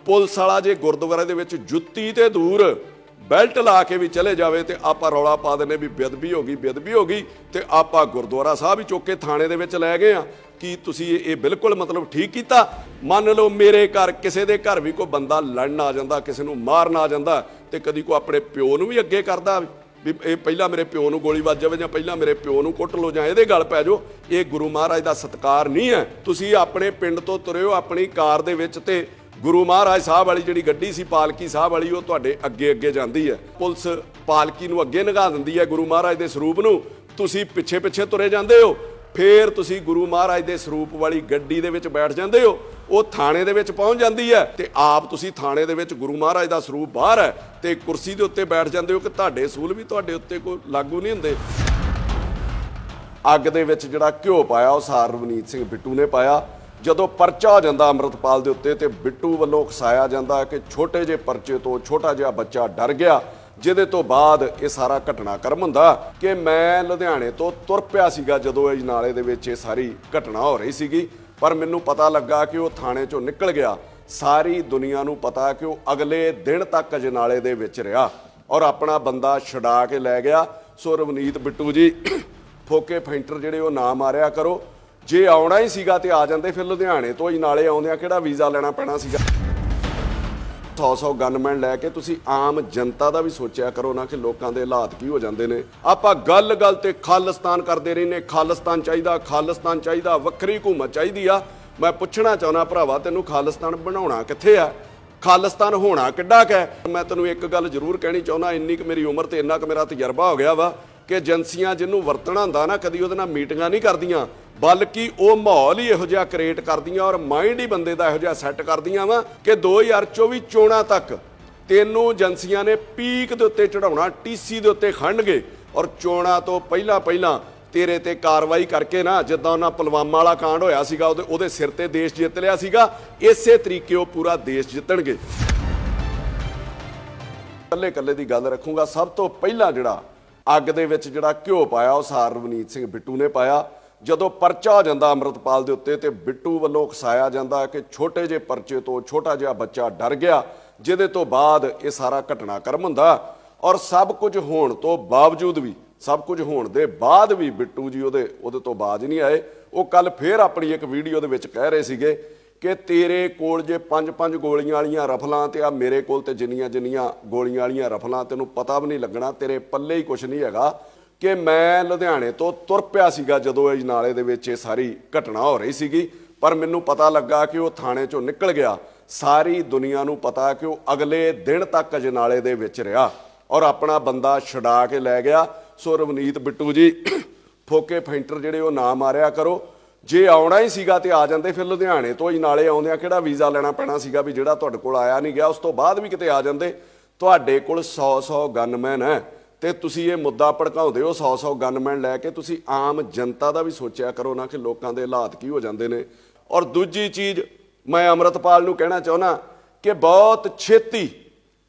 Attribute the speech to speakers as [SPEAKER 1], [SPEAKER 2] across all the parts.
[SPEAKER 1] Police ਵਾਲਾ ਜੇ ਗੁਰਦੁਆਰੇ ਦੇ ਵਿੱਚ ਜੁੱਤੀ ਤੇ ਦੂਰ ਬੈਲਟ ਲਾ ਕੇ ਵੀ ਚਲੇ ਜਾਵੇ ਤੇ ਆਪਾਂ ਰੌਲਾ ਪਾ ਦਿੰਦੇ ਵੀ ਬੇਅਦਬੀ ਹੋ ਗਈ ਤੇ ਆਪਾਂ ਗੁਰਦੁਆਰਾ ਸਾਹਿਬ ਹੀ ਚੁੱਕ ਕੇ ਥਾਣੇ ਦੇ ਵਿੱਚ ਲੈ ਗਏ ਆ। ਕੀ ਤੁਸੀਂ ਇਹ ਬਿਲਕੁਲ ਮਤਲਬ ਠੀਕ ਕੀਤਾ? ਮੰਨ ਲਓ ਮੇਰੇ ਘਰ ਕਿਸੇ ਦੇ ਘਰ ਵੀ ਕੋਈ ਬੰਦਾ ਲੜਨ ਆ ਜਾਂਦਾ, ਕਿਸੇ ਨੂੰ ਮਾਰਨ ਆ ਜਾਂਦਾ ਤੇ ਕਦੀ ਕੋਈ ਆਪਣੇ ਪਿਓ ਨੂੰ ਵੀ ਅੱਗੇ ਕਰਦਾ ਵੀ ਇਹ ਪਹਿਲਾਂ ਮੇਰੇ ਪਿਓ ਨੂੰ ਗੋਲੀ ਵੱਜ ਜਾਵੇ ਜਾਂ ਪਹਿਲਾਂ ਮੇਰੇ ਪਿਓ ਨੂੰ ਕੁੱਟ ਲਓ ਜਾਂ ਇਹਦੇ ਗਲ ਪੈ ਜਾਓ। ਇਹ ਗੁਰੂ ਮਹਾਰਾਜ ਦਾ ਸਤਿਕਾਰ ਨਹੀਂ ਹੈ। ਤੁਸੀਂ ਆਪਣੇ ਪਿੰਡ ਤੋਂ ਤੁਰਿਓ ਆਪਣੀ ਕਾਰ ਦੇ ਵਿੱਚ ਤੇ ਗੁਰੂ ਮਹਾਰਾਜ ਸਾਹਿਬ ਵਾਲੀ ਜਿਹੜੀ ਗੱਡੀ ਸੀ ਪਾਲਕੀ ਸਾਹਿਬ ਵਾਲੀ ਉਹ ਤੁਹਾਡੇ ਅੱਗੇ ਅੱਗੇ ਜਾਂਦੀ ਹੈ। ਪੁਲਿਸ ਪਾਲਕੀ ਨੂੰ ਅੱਗੇ ਲੰਘਾ ਦਿੰਦੀ ਹੈ ਗੁਰੂ ਮਹਾਰਾਜ ਦੇ ਸਰੂਪ ਨੂੰ, ਤੁਸੀਂ ਪਿੱਛੇ ਪਿੱਛੇ ਤੁਰੇ ਜਾਂਦੇ ਹੋ। ਫਿਰ ਤੁਸੀਂ ਗੁਰੂ ਮਹਾਰਾਜ ਦੇ ਸਰੂਪ ਵਾਲੀ ਗੱਡੀ ਦੇ ਵਿੱਚ ਬੈਠ ਜਾਂਦੇ ਹੋ, ਉਹ ਥਾਣੇ ਦੇ ਵਿੱਚ ਪਹੁੰਚ ਜਾਂਦੀ ਹੈ ਤੇ ਆਪ ਤੁਸੀਂ ਥਾਣੇ ਦੇ ਵਿੱਚ ਗੁਰੂ ਮਹਾਰਾਜ ਦਾ ਸਰੂਪ ਬਾਹਰ ਹੈ ਤੇ ਕੁਰਸੀ ਦੇ ਉੱਤੇ ਬੈਠ ਜਾਂਦੇ ਹੋ ਕਿ ਤੁਹਾਡੇ ਅਸੂਲ ਵੀ ਤੁਹਾਡੇ ਉੱਤੇ ਕੋਈ ਲਾਗੂ ਨਹੀਂ ਹੁੰਦੇ। ਅੱਗ ਦੇ ਵਿੱਚ ਜਿਹੜਾ ਘਿਓ ਪਾਇਆ ਉਹ ਸਾਰ ਰਵਨੀਤ ਸਿੰਘ ਬਿੱਟੂ ਨੇ ਪਾਇਆ। ਜਦੋਂ ਪਰਚਾ ਹੋ ਜਾਂਦਾ ਅੰਮ੍ਰਿਤਪਾਲ ਦੇ ਉੱਤੇ ਤੇ ਬਿੱਟੂ ਵੱਲੋਂ ਉਕਸਾਇਆ ਜਾਂਦਾ ਕਿ ਛੋਟੇ ਜਿਹੇ ਪਰਚੇ ਤੋਂ ਛੋਟਾ ਜਿਹਾ ਬੱਚਾ ਡਰ ਗਿਆ, ਜਿਹਦੇ ਤੋਂ ਬਾਅਦ ਇਹ ਸਾਰਾ ਘਟਨਾਕ੍ਰਮ ਹੁੰਦਾ ਕਿ ਮੈਂ ਲੁਧਿਆਣੇ ਤੋਂ ਤੁਰ ਪਿਆ ਸੀਗਾ ਜਦੋਂ ਅਜਨਾਲੇ ਦੇ ਵਿੱਚ ਇਹ ਸਾਰੀ ਘਟਨਾ ਹੋ ਰਹੀ ਸੀਗੀ, ਪਰ ਮੈਨੂੰ ਪਤਾ ਲੱਗਾ ਕਿ ਉਹ ਥਾਣੇ ਚੋਂ ਨਿਕਲ ਗਿਆ। ਸਾਰੀ ਦੁਨੀਆ ਨੂੰ ਪਤਾ ਕਿ ਉਹ ਅਗਲੇ ਦਿਨ ਤੱਕ ਅਜਨਾਲੇ ਦੇ ਵਿੱਚ ਰਿਹਾ ਔਰ ਆਪਣਾ ਬੰਦਾ ਛੁਡਾ ਕੇ ਲੈ ਗਿਆ। ਸੋ ਰਵਨੀਤ ਬਿੱਟੂ ਜੀ ਫੋਕੇ ਫੈਂਟਰ ਜਿਹੜੇ ਉਹ ਨਾ ਮਾਰਿਆ ਕਰੋ। ਜੇ ਆਉਣਾ ਹੀ ਸੀਗਾ ਤੇ ਆ ਜਾਂਦੇ, ਫਿਰ ਲੁਧਿਆਣੇ ਤੋਂ ਅਜਨਾਲੇ ਆਉਂਦਿਆਂ ਕਿਹੜਾ ਵੀਜ਼ਾ ਲੈਣਾ ਪੈਣਾ ਸੀਗਾ। 100 ਗਨਮੈਨ ਲੈ ਕੇ ਤੁਸੀਂ ਆਮ ਜਨਤਾ ਦਾ ਵੀ ਸੋਚਿਆ ਕਰੋ ਨਾ ਕਿ ਲੋਕਾਂ ਦੇ ਹਾਲਾਤ ਕੀ ਹੋ ਜਾਂਦੇ ਨੇ। ਆਪਾਂ ਗੱਲ ਤੇ ਖਾਲਿਸਤਾਨ ਕਰਦੇ ਰਹਿੰਦੇ, ਖਾਲਿਸਤਾਨ ਚਾਹੀਦਾ, ਵੱਖਰੀ ਹਕੂਮਤ ਚਾਹੀਦੀ ਆ। ਮੈਂ ਪੁੱਛਣਾ ਚਾਹੁੰਦਾ ਭਰਾਵਾ, ਤੈਨੂੰ ਖਾਲਿਸਤਾਨ ਬਣਾਉਣਾ ਕਿੱਥੇ ਆ? ਖਾਲਿਸਤਾਨ ਹੋਣਾ ਕਿੱਡਾ ਕੁ ਹੈ? ਮੈਂ ਤੈਨੂੰ ਇੱਕ ਗੱਲ ਜ਼ਰੂਰ ਕਹਿਣੀ ਚਾਹੁੰਦਾ, ਇੰਨੀ ਕੁ ਮੇਰੀ ਉਮਰ ਤੇ ਇੰਨਾ ਕੁ ਮੇਰਾ ਤਜਰਬਾ ਹੋ ਗਿਆ ਵਾ ਕਿ ਏਜੰਸੀਆਂ ਜਿਹਨੂੰ ਵਰਤਣਾ ਹੁੰਦਾ ਨਾ ਕਦੀ ਉਹਦੇ ਨਾਲ ਮੀਟਿੰਗਾਂ ਨਹੀਂ ਕਰਦੀਆਂ, ਬਲਕਿ ਉਹ ਮਾਹੌਲ ਹੀ ਇਹੋ ਜਿਹਾ ਕ੍ਰੀਏਟ ਕਰਦੀਆਂ ਔਰ ਮਾਈਂਡ ਹੀ ਬੰਦੇ ਦਾ ਇਹੋ ਜਿਹਾ ਸੈੱਟ ਕਰਦੀਆਂ ਵਾ ਕਿ 2024 ਚੋਣਾਂ ਤੱਕ ਤੈਨੂੰ ਏਜੰਸੀਆਂ ਨੇ ਪੀਕ ਦੇ ਉੱਤੇ ਚੜਾਉਣਾ, ਟੀਸੀ ਦੇ ਉੱਤੇ ਖੜਨਗੇ ਔਰ ਚੋਣਾਂ ਤੋਂ ਪਹਿਲਾਂ ਤੇਰੇ ਤੇ ਕਾਰਵਾਈ ਕਰਕੇ ਨਾ, ਜਿੱਦਾਂ ਉਹਨਾਂ ਪੁਲਵਾਮਾ ਵਾਲਾ ਕਾਂਡ ਹੋਇਆ ਸੀਗਾ ਉਹਦੇ ਸਿਰ ਤੇ ਦੇਸ਼ ਜਿੱਤ ਲਿਆ ਸੀਗਾ, ਇਸੇ ਤਰੀਕੇ ਉਹ ਪੂਰਾ ਦੇਸ਼ ਜਿੱਤਣਗੇ। ਕੱਲੇ ਦੀ ਗੱਲ ਰੱਖੂੰਗਾ। ਸਭ ਤੋਂ ਪਹਿਲਾਂ ਜਿਹੜਾ ਅੱਗ ਦੇ ਵਿੱਚ ਜਿਹੜਾ ਘਿਓ ਪਾਇਆ ਉਹ ਸਾਰ ਰਵਨੀਤ ਸਿੰਘ ਬਿੱਟੂ ਨੇ ਪਾਇਆ। ਜਦੋਂ ਪਰਚਾ ਹੋ ਜਾਂਦਾ ਅੰਮ੍ਰਿਤਪਾਲ ਦੇ ਉੱਤੇ ਤੇ ਬਿੱਟੂ ਵੱਲੋਂ ਉਕਸਾਇਆ ਜਾਂਦਾ ਕਿ ਛੋਟੇ ਜਿਹੇ ਪਰਚੇ ਤੋਂ ਛੋਟਾ ਜਿਹਾ ਬੱਚਾ ਡਰ ਗਿਆ, ਜਿਹਦੇ ਤੋਂ ਬਾਅਦ ਇਹ ਸਾਰਾ ਘਟਨਾਕ੍ਰਮ ਹੁੰਦਾ ਔਰ ਸਭ ਕੁਝ ਹੋਣ ਤੋਂ ਬਾਵਜੂਦ ਵੀ, ਸਭ ਕੁਝ ਹੋਣ ਦੇ ਬਾਅਦ ਵੀ ਬਿੱਟੂ ਜੀ ਉਹਦੇ ਤੋਂ ਬਾਜ਼ ਨਹੀਂ ਆਏ। ਉਹ ਕੱਲ ਫੇਰ ਆਪਣੀ ਇੱਕ ਵੀਡੀਓ ਦੇ ਵਿੱਚ ਕਹਿ ਰਹੇ ਸੀਗੇ ਕਿ ਤੇਰੇ ਕੋਲ ਜੇ 5 ਗੋਲੀਆਂ ਵਾਲੀਆਂ ਰਫਲਾਂ ਤੇ ਆ ਮੇਰੇ ਕੋਲ ਤੇ ਜਿੰਨੀਆਂ ਗੋਲੀਆਂ ਵਾਲੀਆਂ ਰਫਲਾਂ, ਤੈਨੂੰ ਪਤਾ ਵੀ ਨਹੀਂ ਲੱਗਣਾ, ਤੇਰੇ ਪੱਲੇ ਹੀ ਕੁਝ ਨਹੀਂ ਹੈਗਾ। ਕਿ ਮੈਂ ਲੁਧਿਆਣੇ ਤੋਂ ਤੁਰ ਪਿਆ ਸੀਗਾ ਜਦੋਂ ਅਜਨਾਲੇ ਦੇ ਵਿੱਚ ਇਹ ਸਾਰੀ ਘਟਨਾ ਹੋ ਰਹੀ ਸੀਗੀ, ਪਰ ਮੈਨੂੰ ਪਤਾ ਲੱਗਾ ਕਿ ਉਹ ਥਾਣੇ ਚੋਂ ਨਿਕਲ ਗਿਆ। ਸਾਰੀ ਦੁਨੀਆ ਨੂੰ ਪਤਾ ਕਿ ਉਹ ਅਗਲੇ ਦਿਨ ਤੱਕ ਅਜਨਾਲੇ ਦੇ ਵਿੱਚ ਰਿਹਾ ਔਰ ਆਪਣਾ ਬੰਦਾ ਛੁਡਾ ਕੇ ਲੈ ਗਿਆ। ਸੋ ਰਵਨੀਤ ਬਿੱਟੂ ਜੀ ਫੋਕੇ ਫੈਂਟਰ ਜਿਹੜੇ ਉਹ ਨਾ ਮਾਰਿਆ ਕਰੋ। ਜੇ ਆਉਣਾ ਹੀ ਸੀਗਾ ਤੇ ਆ ਜਾਂਦੇ, ਫਿਰ ਲੁਧਿਆਣੇ ਤੋਂ ਅਜਨਾਲੇ ਆਉਂਦਿਆਂ ਕਿਹੜਾ ਵੀਜ਼ਾ ਲੈਣਾ ਪੈਣਾ ਸੀਗਾ ਵੀ ਜਿਹੜਾ ਤੁਹਾਡੇ ਕੋਲ ਆਇਆ ਨਹੀਂ ਗਿਆ, ਉਸ ਤੋਂ ਬਾਅਦ ਵੀ ਕਿਤੇ ਆ ਜਾਂਦੇ। ਤੁਹਾਡੇ ਕੋਲ 100 ਗਨਮੈਨ ਹੈ ਤੇ ਤੁਸੀਂ ਇਹ ਮੁੱਦਾ ਭੜਕਾਉਂਦੇ ਹੋ 100 ਗਨਮੈਨ ਲੈ ਕੇ। ਤੁਸੀਂ ਆਮ ਜਨਤਾ ਦਾ ਵੀ ਸੋਚਿਆ ਕਰੋ ਨਾ ਕਿ ਲੋਕਾਂ ਦੇ ਹਾਲਾਤ ਕੀ ਹੋ ਜਾਂਦੇ ਨੇ। ਔਰ ਦੂਜੀ ਚੀਜ਼ ਮੈਂ ਅੰਮ੍ਰਿਤਪਾਲ ਨੂੰ ਕਹਿਣਾ ਚਾਹੁੰਦਾ ਕਿ ਬਹੁਤ ਛੇਤੀ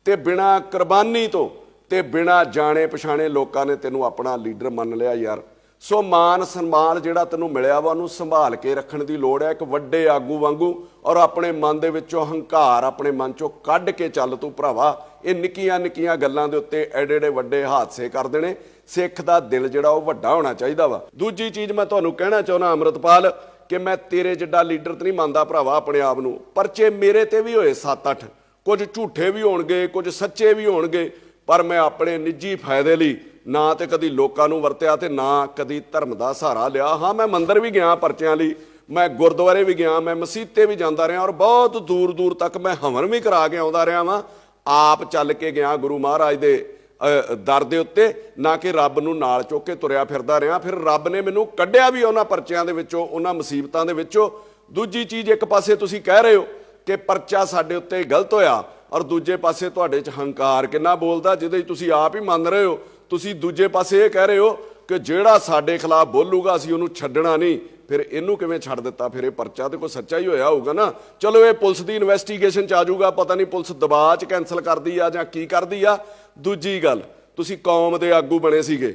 [SPEAKER 1] ਤੇ ਬਿਨਾਂ ਕੁਰਬਾਨੀ ਤੋਂ ਤੇ ਬਿਨਾਂ ਜਾਣੇ ਪਛਾਣੇ ਲੋਕਾਂ ਨੇ ਤੈਨੂੰ ਆਪਣਾ ਲੀਡਰ ਮੰਨ ਲਿਆ ਯਾਰ। ਸੋ ਮਾਨ ਸਨਮਾਨ ਜਿਹੜਾ ਤੈਨੂੰ ਮਿਲਿਆ ਵਾ ਉਹਨੂੰ ਸੰਭਾਲ ਕੇ ਰੱਖਣ ਦੀ ਲੋੜ ਹੈ, ਇੱਕ ਵੱਡੇ ਆਗੂ ਵਾਂਗੂ। ਔਰ ਆਪਣੇ ਮਨ ਦੇ ਵਿੱਚੋਂ ਹੰਕਾਰ ਆਪਣੇ ਮਨ ਚੋਂ ਕੱਢ ਕੇ ਚੱਲ ਤੂੰ ਭਰਾਵਾ। ਇਹ ਨਿੱਕੀਆਂ ਗੱਲਾਂ ਦੇ ਉੱਤੇ ਐਡੇ ਵੱਡੇ ਹਾਦਸੇ ਕਰ ਦੇਣੇ। ਸਿੱਖ ਦਾ ਦਿਲ ਜਿਹੜਾ ਉਹ ਵੱਡਾ ਹੋਣਾ ਚਾਹੀਦਾ ਵਾ। ਦੂਜੀ ਚੀਜ਼ ਮੈਂ ਤੁਹਾਨੂੰ ਕਹਿਣਾ ਚਾਹੁੰਦਾ ਅੰਮ੍ਰਿਤਪਾਲ ਕਿ ਮੈਂ ਤੇਰੇ ਜਿੱਡਾ ਲੀਡਰ ਤੇ ਨਹੀਂ ਮੰਨਦਾ ਭਰਾਵਾ ਆਪਣੇ ਆਪ ਨੂੰ। ਪਰਚੇ ਮੇਰੇ ਤੇ ਵੀ ਹੋਏ 7-8, ਕੁਝ ਝੂਠੇ ਵੀ ਹੋਣਗੇ, ਕੁਝ ਸੱਚੇ ਵੀ ਹੋਣਗੇ, ਪਰ ਮੈਂ ਆਪਣੇ ਨਿੱਜੀ ਫਾਇਦੇ ਲਈ ਨਾ ਤੇ ਕਦੀ ਲੋਕਾਂ ਨੂੰ ਵਰਤਿਆ ਤੇ ਨਾ ਕਦੀ ਧਰਮ ਦਾ ਸਹਾਰਾ ਲਿਆ। ਹਾਂ, ਮੈਂ ਮੰਦਰ ਵੀ ਗਿਆ ਪਰਚਿਆਂ ਲਈ, ਮੈਂ ਗੁਰਦੁਆਰੇ ਵੀ ਗਿਆ, ਮੈਂ ਮਸੀਤੇ ਵੀ ਜਾਂਦਾ ਰਿਹਾ ਔਰ ਬਹੁਤ ਦੂਰ ਤੱਕ ਮੈਂ ਹਵਨ ਵੀ ਕਰਾ ਕੇ ਆਉਂਦਾ ਰਿਹਾ ਵਾਂ। ਆਪ ਚੱਲ ਕੇ ਗਿਆ ਗੁਰੂ ਮਹਾਰਾਜ ਦੇ ਦਰ ਦੇ ਉੱਤੇ, ਨਾ ਕਿ ਰੱਬ ਨੂੰ ਨਾਲ ਚੁੱਕ ਕੇ ਤੁਰਿਆ ਫਿਰਦਾ ਰਿਹਾ। ਫਿਰ ਰੱਬ ਨੇ ਮੈਨੂੰ ਕੱਢਿਆ ਵੀ ਉਹਨਾਂ ਪਰਚਿਆਂ ਦੇ ਵਿੱਚੋਂ, ਉਹਨਾਂ ਮੁਸੀਬਤਾਂ ਦੇ ਵਿੱਚੋਂ। ਦੂਜੀ ਚੀਜ਼, ਇੱਕ ਪਾਸੇ ਤੁਸੀਂ ਕਹਿ ਰਹੇ ਹੋ ਕਿ ਪਰਚਾ ਸਾਡੇ ਉੱਤੇ ਗਲਤ ਹੋਇਆ ਔਰ ਦੂਜੇ ਪਾਸੇ ਤੁਹਾਡੇ 'ਚ ਹੰਕਾਰ ਕਿੰਨਾ ਬੋਲਦਾ, ਜਿਹਦੇ 'ਚ ਤੁਸੀਂ ਆਪ ਹੀ ਮੰਨ ਰਹੇ ਹੋ। ਤੁਸੀਂ ਦੂਜੇ ਪਾਸੇ ਇਹ ਕਹਿ ਰਹੇ ਹੋ ਕਿ ਜਿਹੜਾ ਸਾਡੇ ਖਿਲਾਫ ਬੋਲੂਗਾ ਅਸੀਂ ਉਹਨੂੰ ਛੱਡਣਾ ਨਹੀਂ। ਫਿਰ ਇਹਨੂੰ ਕਿਵੇਂ ਛੱਡ ਦਿੱਤਾ? ਫਿਰ ਇਹ ਪਰਚਾ ਤੇ ਕੋਈ ਸੱਚਾ ਹੀ ਹੋਇਆ ਹੋਊਗਾ ਨਾ। ਚਲੋ ਇਹ ਪੁਲਿਸ ਦੀ ਇਨਵੈਸਟੀਗੇਸ਼ਨ 'ਚ ਆ ਜਾਊਗਾ, ਪਤਾ ਨਹੀਂ ਪੁਲਿਸ ਦਬਾਅ 'ਚ ਕੈਂਸਲ ਕਰਦੀ ਆ ਜਾਂ ਕੀ ਕਰਦੀ ਆ। ਦੂਜੀ ਗੱਲ, ਤੁਸੀਂ ਕੌਮ ਦੇ ਆਗੂ ਬਣੇ ਸੀਗੇ,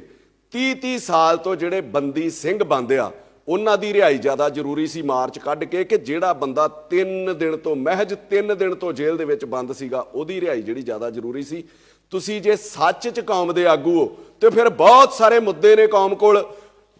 [SPEAKER 1] 30 ਸਾਲ ਤੋਂ ਜਿਹੜੇ ਬੰਦੀ ਸਿੰਘ ਬੰਦ ਆ ਉਹਨਾਂ ਦੀ ਰਿਹਾਈ ਜ਼ਿਆਦਾ ਜ਼ਰੂਰੀ ਸੀ ਮਾਰਚ ਕੱਢ ਕੇ, ਕਿ ਜਿਹੜਾ ਬੰਦਾ 3 ਦਿਨ ਤੋਂ ਮਹਿਜ 3 ਦਿਨ ਤੋਂ ਜੇਲ੍ਹ ਦੇ ਵਿੱਚ ਬੰਦ ਸੀਗਾ ਉਹਦੀ ਰਿਹਾਈ ਜਿਹੜੀ ਜ਼ਿਆਦਾ ਜ਼ਰੂਰੀ ਸੀ। ਤੁਸੀਂ ਜੇ ਸੱਚ 'ਚ ਕੌਮ ਦੇ ਆਗੂ ਹੋ ਤੇ ਫਿਰ ਬਹੁਤ ਸਾਰੇ ਮੁੱਦੇ ਨੇ ਕੌਮ ਕੋਲ,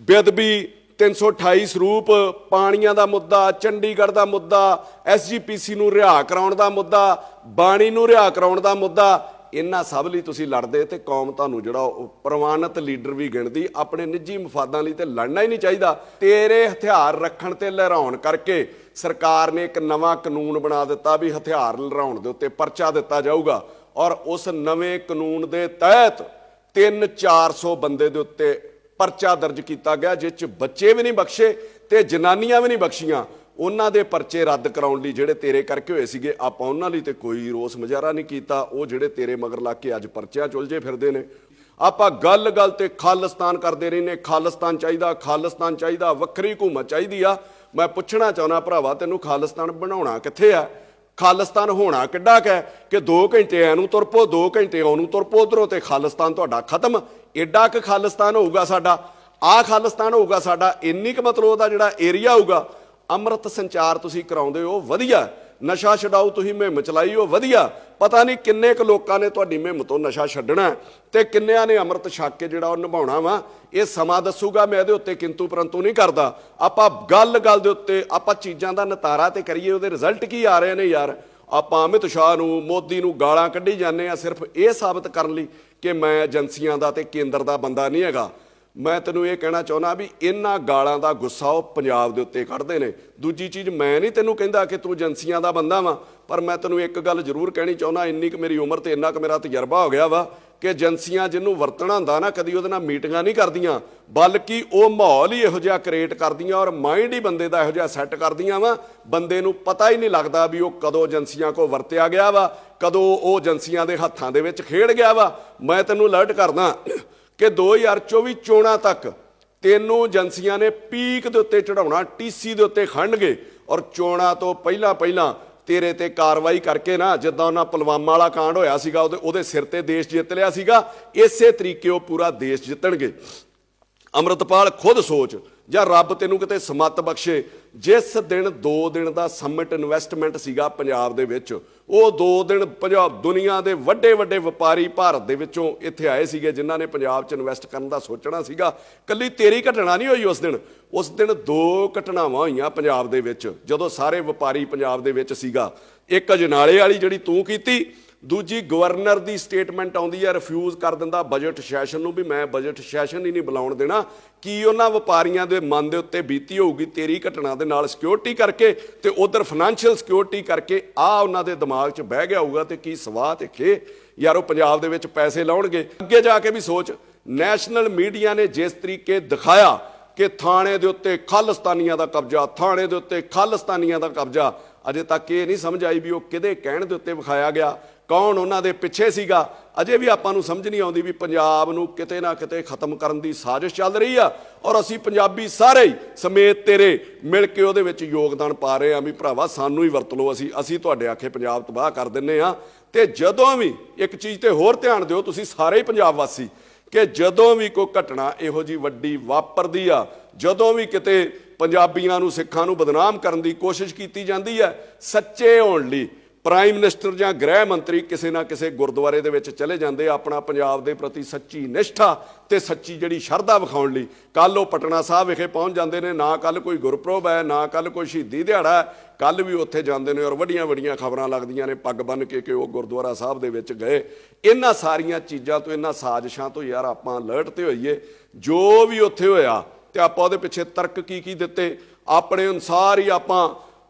[SPEAKER 1] ਬੇਅਦਬੀ 328 ਸਰੂਪ, ਪਾਣੀਆਂ ਦਾ ਮੁੱਦਾ, ਚੰਡੀਗੜ੍ਹ ਦਾ ਮੁੱਦਾ, SGPC ਨੂੰ ਰਿਹਾ ਕਰਾਉਣ ਦਾ ਮੁੱਦਾ, ਬਾਣੀ ਨੂੰ ਰਿਹਾ ਕਰਾਉਣ ਦਾ ਮੁੱਦਾ, ਇਹਨਾਂ ਸਭ ਲਈ ਤੁਸੀਂ ਲੜਦੇ ਤੇ ਕੌਮ ਤੁਹਾਨੂੰ ਜਿਹੜਾ ਉਹ ਪ੍ਰਵਾਨਿਤ ਲੀਡਰ ਵੀ ਗਿਣਦੀ। ਆਪਣੇ ਨਿੱਜੀ ਮਫਾਦਾਂ ਲਈ ਤੇ ਲੜਨਾ ਹੀ ਨਹੀਂ ਚਾਹੀਦਾ। ਤੇਰੇ ਹਥਿਆਰ ਰੱਖਣ ਤੇ ਲਹਿਰਾਉਣ ਕਰਕੇ ਸਰਕਾਰ ਨੇ ਇੱਕ ਨਵਾਂ ਕਾਨੂੰਨ ਬਣਾ ਦਿੱਤਾ ਵੀ ਹਥਿਆਰ ਲਹਿਰਾਉਣ ਦੇ ਉੱਤੇ ਪਰਚਾ ਦਿੱਤਾ ਜਾਊਗਾ, ਔਰ ਉਸ ਨਵੇਂ ਕਾਨੂੰਨ ਦੇ ਤਹਿਤ 300-400 ਬੰਦੇ ਦੇ ਉੱਤੇ ਪਰਚਾ ਦਰਜ ਕੀਤਾ ਗਿਆ, ਜਿਸ 'ਚ ਬੱਚੇ ਵੀ ਨਹੀਂ ਬਖਸ਼ੇ ਤੇ ਜਨਾਨੀਆਂ ਵੀ ਨਹੀਂ ਬਖਸ਼ੀਆਂ। ਉਹਨਾਂ ਦੇ ਪਰਚੇ ਰੱਦ ਕਰਾਉਣ ਲਈ ਜਿਹੜੇ ਤੇਰੇ ਕਰਕੇ ਹੋਏ ਸੀਗੇ, ਆਪਾਂ ਉਹਨਾਂ ਲਈ ਤੇ ਕੋਈ ਰੋਸ ਮੁਜ਼ਾਹਰਾ ਨਹੀਂ ਕੀਤਾ। ਉਹ ਜਿਹੜੇ ਤੇਰੇ ਮਗਰ ਲੱਗ ਕੇ ਅੱਜ ਪਰਚਿਆਂ ਚੁਲਝੇ ਫਿਰਦੇ ਨੇ। ਆਪਾਂ ਗੱਲ ਤੇ ਖਾਲਿਸਤਾਨ ਕਰਦੇ ਰਹਿੰਦੇ, ਖਾਲਿਸਤਾਨ ਚਾਹੀਦਾ, ਖਾਲਿਸਤਾਨ ਚਾਹੀਦਾ, ਵੱਖਰੀ ਹਕੂਮਤ ਚਾਹੀਦੀ ਆ। ਮੈਂ ਪੁੱਛਣਾ ਚਾਹੁੰਦਾ ਭਰਾਵਾ, ਤੈਨੂੰ ਖਾਲਿਸਤਾਨ ਬਣਾਉਣਾ ਕਿੱਥੇ ਆ? ਖਾਲਿਸਤਾਨ ਹੋਣਾ ਕਿੱਡਾ ਕੁ ਹੈ ਕਿ 2 ਘੰਟੇ ਐਨੂੰ ਤੁਰ ਪੋ, 2 ਘੰਟੇ ਉਹਨੂੰ ਤੁਰ ਪੋ ਉੱਧਰੋਂ, ਤੇ ਖਾਲਿਸਤਾਨ ਤੁਹਾਡਾ ਖਤਮ। ਏਡਾ ਕੁ ਖਾਲਿਸਤਾਨ ਹੋਊਗਾ ਸਾਡਾ, ਆਹ ਖਾਲਿਸਤਾਨ ਹੋਊਗਾ ਸਾਡਾ, ਇੰਨੀ ਕੁ ਮਤਲਬ ਉਹਦਾ ਜਿਹੜਾ ਏਰੀਆ ਹੋਊਗਾ। ਅੰਮ੍ਰਿਤ ਸੰਚਾਰ ਤੁਸੀਂ ਕਰਾਉਂਦੇ ਹੋ ਵਧੀਆ, ਨਸ਼ਾ ਛਡਾਓ ਤੁਸੀਂ ਮੁਹਿੰਮ ਚਲਾਈ ਹੋ ਵਧੀਆ। ਪਤਾ ਨਹੀਂ ਕਿੰਨੇ ਕੁ ਲੋਕਾਂ ਨੇ ਤੁਹਾਡੀ ਮੁਹਿੰਮ ਤੋਂ ਨਸ਼ਾ ਛੱਡਣਾ ਤੇ ਕਿੰਨਿਆਂ ਨੇ ਅੰਮ੍ਰਿਤ ਛਕ ਕੇ ਜਿਹੜਾ ਉਹ ਨਿਭਾਉਣਾ ਵਾ, ਇਹ ਸਮਾਂ ਦੱਸੂਗਾ। ਮੈਂ ਇਹਦੇ ਉੱਤੇ ਕਿੰਤੂ ਪਰੰਤੂ ਨਹੀਂ ਕਰਦਾ। ਆਪਾਂ ਗੱਲ ਦੇ ਉੱਤੇ ਆਪਾਂ ਚੀਜ਼ਾਂ ਦਾ ਨਿਤਾਰਾ ਤੇ ਕਰੀਏ, ਉਹਦੇ ਰਿਜ਼ਲਟ ਕੀ ਆ ਰਹੇ ਨੇ ਯਾਰ। ਆਪਾਂ ਅਮਿਤ ਸ਼ਾਹ ਨੂੰ, ਮੋਦੀ ਨੂੰ ਗਾਲਾਂ ਕੱਢੀ ਜਾਂਦੇ ਆ ਸਿਰਫ ਇਹ ਸਾਬਤ ਕਰਨ ਲਈ ਕਿ ਮੈਂ ਏਜੰਸੀਆਂ ਦਾ ਤੇ ਕੇਂਦਰ ਦਾ ਬੰਦਾ ਨਹੀਂ ਹੈਗਾ। ਮੈਂ ਤੈਨੂੰ ਇਹ ਕਹਿਣਾ ਚਾਹੁੰਦਾ ਵੀ ਇਹਨਾਂ ਗਾਲਾਂ ਦਾ ਗੁੱਸਾ ਉਹ ਪੰਜਾਬ ਦੇ ਉੱਤੇ ਕੱਢਦੇ ਨੇ। ਦੂਜੀ ਚੀਜ਼, ਮੈਂ ਨਹੀਂ ਤੈਨੂੰ ਕਹਿੰਦਾ ਕਿ ਤੂੰ ਏਜੰਸੀਆਂ ਦਾ ਬੰਦਾ ਵਾ, ਪਰ ਮੈਂ ਤੈਨੂੰ ਇੱਕ ਗੱਲ ਜ਼ਰੂਰ ਕਹਿਣੀ ਚਾਹੁੰਦਾ, ਇੰਨੀ ਕੁ ਮੇਰੀ ਉਮਰ ਤੇ ਇੰਨਾ ਕੁ ਮੇਰਾ ਤਜਰਬਾ ਹੋ ਗਿਆ ਵਾ ਕਿ ਏਜੰਸੀਆਂ ਜਿਹਨੂੰ ਵਰਤਣਾ ਹੁੰਦਾ ਨਾ, ਕਦੀ ਉਹਦੇ ਨਾਲ ਮੀਟਿੰਗਾਂ ਨਹੀਂ ਕਰਦੀਆਂ, ਬਲਕਿ ਉਹ ਮਾਹੌਲ ਹੀ ਇਹੋ ਜਿਹਾ ਕ੍ਰੀਏਟ ਕਰਦੀਆਂ ਔਰ ਮਾਈਂਡ ਹੀ ਬੰਦੇ ਦਾ ਇਹੋ ਜਿਹਾ ਸੈੱਟ ਕਰਦੀਆਂ ਵਾ, ਬੰਦੇ ਨੂੰ ਪਤਾ ਹੀ ਨਹੀਂ ਲੱਗਦਾ ਵੀ ਉਹ ਕਦੋਂ ਏਜੰਸੀਆਂ ਕੋਲ ਵਰਤਿਆ ਗਿਆ ਵਾ, ਕਦੋਂ ਉਹ ਏਜੰਸੀਆਂ ਦੇ ਹੱਥਾਂ ਦੇ ਵਿੱਚ ਖੇਡ ਗਿਆ ਵਾ। ਮੈਂ ਤੈਨੂੰ ਅਲਰਟ ਕਰਦਾ ਕਿ 2024 ਚੋਣਾਂ ਤੱਕ ਤੈਨੂੰ ਏਜੰਸੀਆਂ ਨੇ ਪੀਕ ਦੇ ਉੱਤੇ ਚੜਾਉਣਾ, TC ਦੇ ਉੱਤੇ ਖੜਨਗੇ, ਔਰ ਚੋਣਾਂ ਤੋਂ ਪਹਿਲਾਂ ਤੇਰੇ ਤੇ ਕਾਰਵਾਈ ਕਰਕੇ ਨਾ, ਜਿੱਦਾਂ ਉਹਨਾਂ ਪੁਲਵਾਮਾ ਵਾਲਾ ਕਾਂਡ ਹੋਇਆ ਸੀਗਾ, ਉਹਦੇ ਸਿਰ ਤੇ ਦੇਸ਼ ਜਿੱਤ ਲਿਆ ਸੀਗਾ, ਇਸੇ ਤਰੀਕੇ ਉਹ ਪੂਰਾ ਦੇਸ਼ ਜਿੱਤਣਗੇ। ਅੰਮ੍ਰਿਤਪਾਲ ਖੁਦ ਸੋਚ, ਜਾਂ ਰੱਬ ਤੈਨੂੰ ਕਿਤੇ ਸਮੱਤ ਬਖਸ਼ੇ, ਜਿਸ ਦਿਨ 2 ਦਿਨ ਦਾ ਸਮਿਟ ਇਨਵੈਸਟਮੈਂਟ ਸੀਗਾ ਪੰਜਾਬ ਦੇ ਵਿੱਚ, ਉਹ 2 ਦਿਨ ਪੰਜਾਬ ਦੁਨੀਆ ਦੇ ਵੱਡੇ ਵਪਾਰੀ ਭਾਰਤ ਦੇ ਵਿੱਚੋਂ ਇੱਥੇ ਆਏ ਸੀਗੇ, ਜਿਨ੍ਹਾਂ ਨੇ ਪੰਜਾਬ 'ਚ ਇਨਵੈਸਟ ਕਰਨ ਦਾ ਸੋਚਣਾ ਸੀਗਾ। ਕੱਲੀ ਤੇਰੀ ਘਟਨਾ ਨਹੀਂ ਹੋਈ ਉਸ ਦਿਨ 2 ਘਟਨਾਵਾਂ ਹੋਈਆਂ ਪੰਜਾਬ ਦੇ ਵਿੱਚ, ਜਦੋਂ ਸਾਰੇ ਵਪਾਰੀ ਪੰਜਾਬ ਦੇ ਵਿੱਚ ਸੀਗਾ। ਇੱਕ ਅਜਨਾਲੇ ਵਾਲੀ ਜਿਹੜੀ ਤੂੰ ਕੀਤੀ, ਦੂਜੀ ਗਵਰਨਰ ਦੀ ਸਟੇਟਮੈਂਟ ਆਉਂਦੀ ਹੈ, ਰਿਫਿਊਜ਼ ਕਰ ਦਿੰਦਾ ਬਜਟ ਸੈਸ਼ਨ ਨੂੰ ਵੀ ਮੈਂ ਬਜਟ ਸੈਸ਼ਨ ਹੀ ਨਹੀਂ ਬੁਲਾਉਣ ਦੇਣਾ। ਕੀ ਉਹਨਾਂ ਵਪਾਰੀਆਂ ਦੇ ਮਨ ਦੇ ਉੱਤੇ ਬੀਤੀ ਹੋਊਗੀ ਤੇਰੀ ਘਟਨਾ ਦੇ ਨਾਲ ਸਿਕਿਉਰਿਟੀ ਕਰਕੇ ਤੇ ਉਧਰ ਫਾਈਨੈਂਸ਼ੀਅਲ ਸਿਕਿਉਰਿਟੀ ਕਰਕੇ, ਆ ਉਹਨਾਂ ਦੇ ਦਿਮਾਗ 'ਚ ਬਹਿ ਗਿਆ ਹੋਊਗਾ। ਤੇ ਕੀ ਸਵਾਹ ਤੇ ਖੇ ਯਾਰ ਉਹ ਪੰਜਾਬ ਦੇ ਵਿੱਚ ਪੈਸੇ ਲਾਉਣਗੇ। ਅੱਗੇ ਜਾ ਕੇ ਵੀ ਸੋਚ, ਨੈਸ਼ਨਲ ਮੀਡੀਆ ਨੇ ਜਿਸ ਤਰੀਕੇ ਦਿਖਾਇਆ ਕਿ ਥਾਣੇ ਦੇ ਉੱਤੇ ਖਾਲਿਸਤਾਨੀਆਂ ਦਾ ਕਬਜ਼ਾ, ਥਾਣੇ ਦੇ ਉੱਤੇ ਖਾਲਿਸਤਾਨੀਆਂ ਦਾ ਕਬਜ਼ਾ, ਅਜੇ ਤੱਕ ਇਹ ਨਹੀਂ ਸਮਝ ਆਈ ਵੀ ਉਹ ਕਿਹਦੇ ਕਹਿਣ ਦੇ ਉੱਤੇ ਵਿਖਾਇਆ ਗਿਆ, ਕੌਣ ਉਹਨਾਂ ਦੇ ਪਿੱਛੇ ਸੀਗਾ। ਅਜੇ ਵੀ ਆਪਾਂ ਨੂੰ ਸਮਝ ਨਹੀਂ ਆਉਂਦੀ ਵੀ ਪੰਜਾਬ ਨੂੰ ਕਿਤੇ ਨਾ ਕਿਤੇ ਖਤਮ ਕਰਨ ਦੀ ਸਾਜ਼ਿਸ਼ ਚੱਲ ਰਹੀ ਆ, ਔਰ ਅਸੀਂ ਪੰਜਾਬੀ ਸਾਰੇ ਹੀ ਸਮੇਤ ਤੇਰੇ ਮਿਲ ਕੇ ਉਹਦੇ ਵਿੱਚ ਯੋਗਦਾਨ ਪਾ ਰਹੇ ਆ ਵੀ ਭਰਾਵਾ ਸਾਨੂੰ ਹੀ ਵਰਤ ਲਓ, ਅਸੀਂ ਤੁਹਾਡੇ ਆਖੇ ਪੰਜਾਬ ਤਬਾਹ ਕਰ ਦਿੰਨੇ ਆ। ਤੇ ਜਦੋਂ ਵੀ ਇੱਕ ਚੀਜ਼ ਤੇ ਹੋਰ ਧਿਆਨ ਦਿਓ ਤੁਸੀਂ ਸਾਰੇ ਹੀ ਪੰਜਾਬ ਵਾਸੀ, ਕਿ ਜਦੋਂ ਵੀ ਕੋਈ ਘਟਨਾ ਇਹੋ ਜੀ ਵੱਡੀ ਵਾਪਰਦੀ ਆ, ਜਦੋਂ ਵੀ ਕਿਤੇ ਪੰਜਾਬੀਆਂ ਨੂੰ, ਸਿੱਖਾਂ ਨੂੰ ਬਦਨਾਮ ਕਰਨ ਦੀ ਕੋਸ਼ਿਸ਼ ਕੀਤੀ ਜਾਂਦੀ ਹੈ, ਸੱਚੇ ਹੋਣ ਲਈ ਪ੍ਰਾਈਮ ਮਿਨਿਸਟਰ ਜਾਂ ਗ੍ਰਹਿ ਮੰਤਰੀ ਕਿਸੇ ਨਾ ਕਿਸੇ ਗੁਰਦੁਆਰੇ ਦੇ ਵਿੱਚ ਚਲੇ ਜਾਂਦੇ ਆਪਣਾ ਪੰਜਾਬ ਦੇ ਪ੍ਰਤੀ ਸੱਚੀ ਨਿਸ਼ਠਾ ਤੇ ਸੱਚੀ ਜਿਹੜੀ ਸ਼ਰਧਾ ਵਿਖਾਉਣ ਲਈ। ਕੱਲ ਉਹ ਪਟਨਾ ਸਾਹਿਬ ਵਿਖੇ ਪਹੁੰਚ ਜਾਂਦੇ ਨੇ, ਨਾ ਕੱਲ ਕੋਈ ਗੁਰਪੁਰਬ ਹੈ, ਨਾ ਕੱਲ ਕੋਈ ਸ਼ਹੀਦੀ ਦਿਹਾੜਾ ਹੈ, ਕੱਲ ਵੀ ਉੱਥੇ ਜਾਂਦੇ ਨੇ ਔਰ ਵੱਡੀਆਂ ਖਬਰਾਂ ਲੱਗਦੀਆਂ ਨੇ ਪੱਗ ਬੰਨ੍ਹ ਕੇ ਕਿ ਉਹ ਗੁਰਦੁਆਰਾ ਸਾਹਿਬ ਦੇ ਵਿੱਚ ਗਏ। ਇਹਨਾਂ ਸਾਰੀਆਂ ਚੀਜ਼ਾਂ ਤੋਂ, ਇਹਨਾਂ ਸਾਜ਼ਿਸ਼ਾਂ ਤੋਂ ਯਾਰ ਆਪਾਂ ਅਲਰਟ ਤੇ ਹੋਈਏ। ਜੋ ਵੀ ਉੱਥੇ ਹੋਇਆ ਤੇ ਆਪਾਂ ਉਹਦੇ ਪਿੱਛੇ ਤਰਕ ਕੀ ਦਿੱਤੇ, ਆਪਣੇ ਅਨੁਸਾਰ ਹੀ ਆਪਾਂ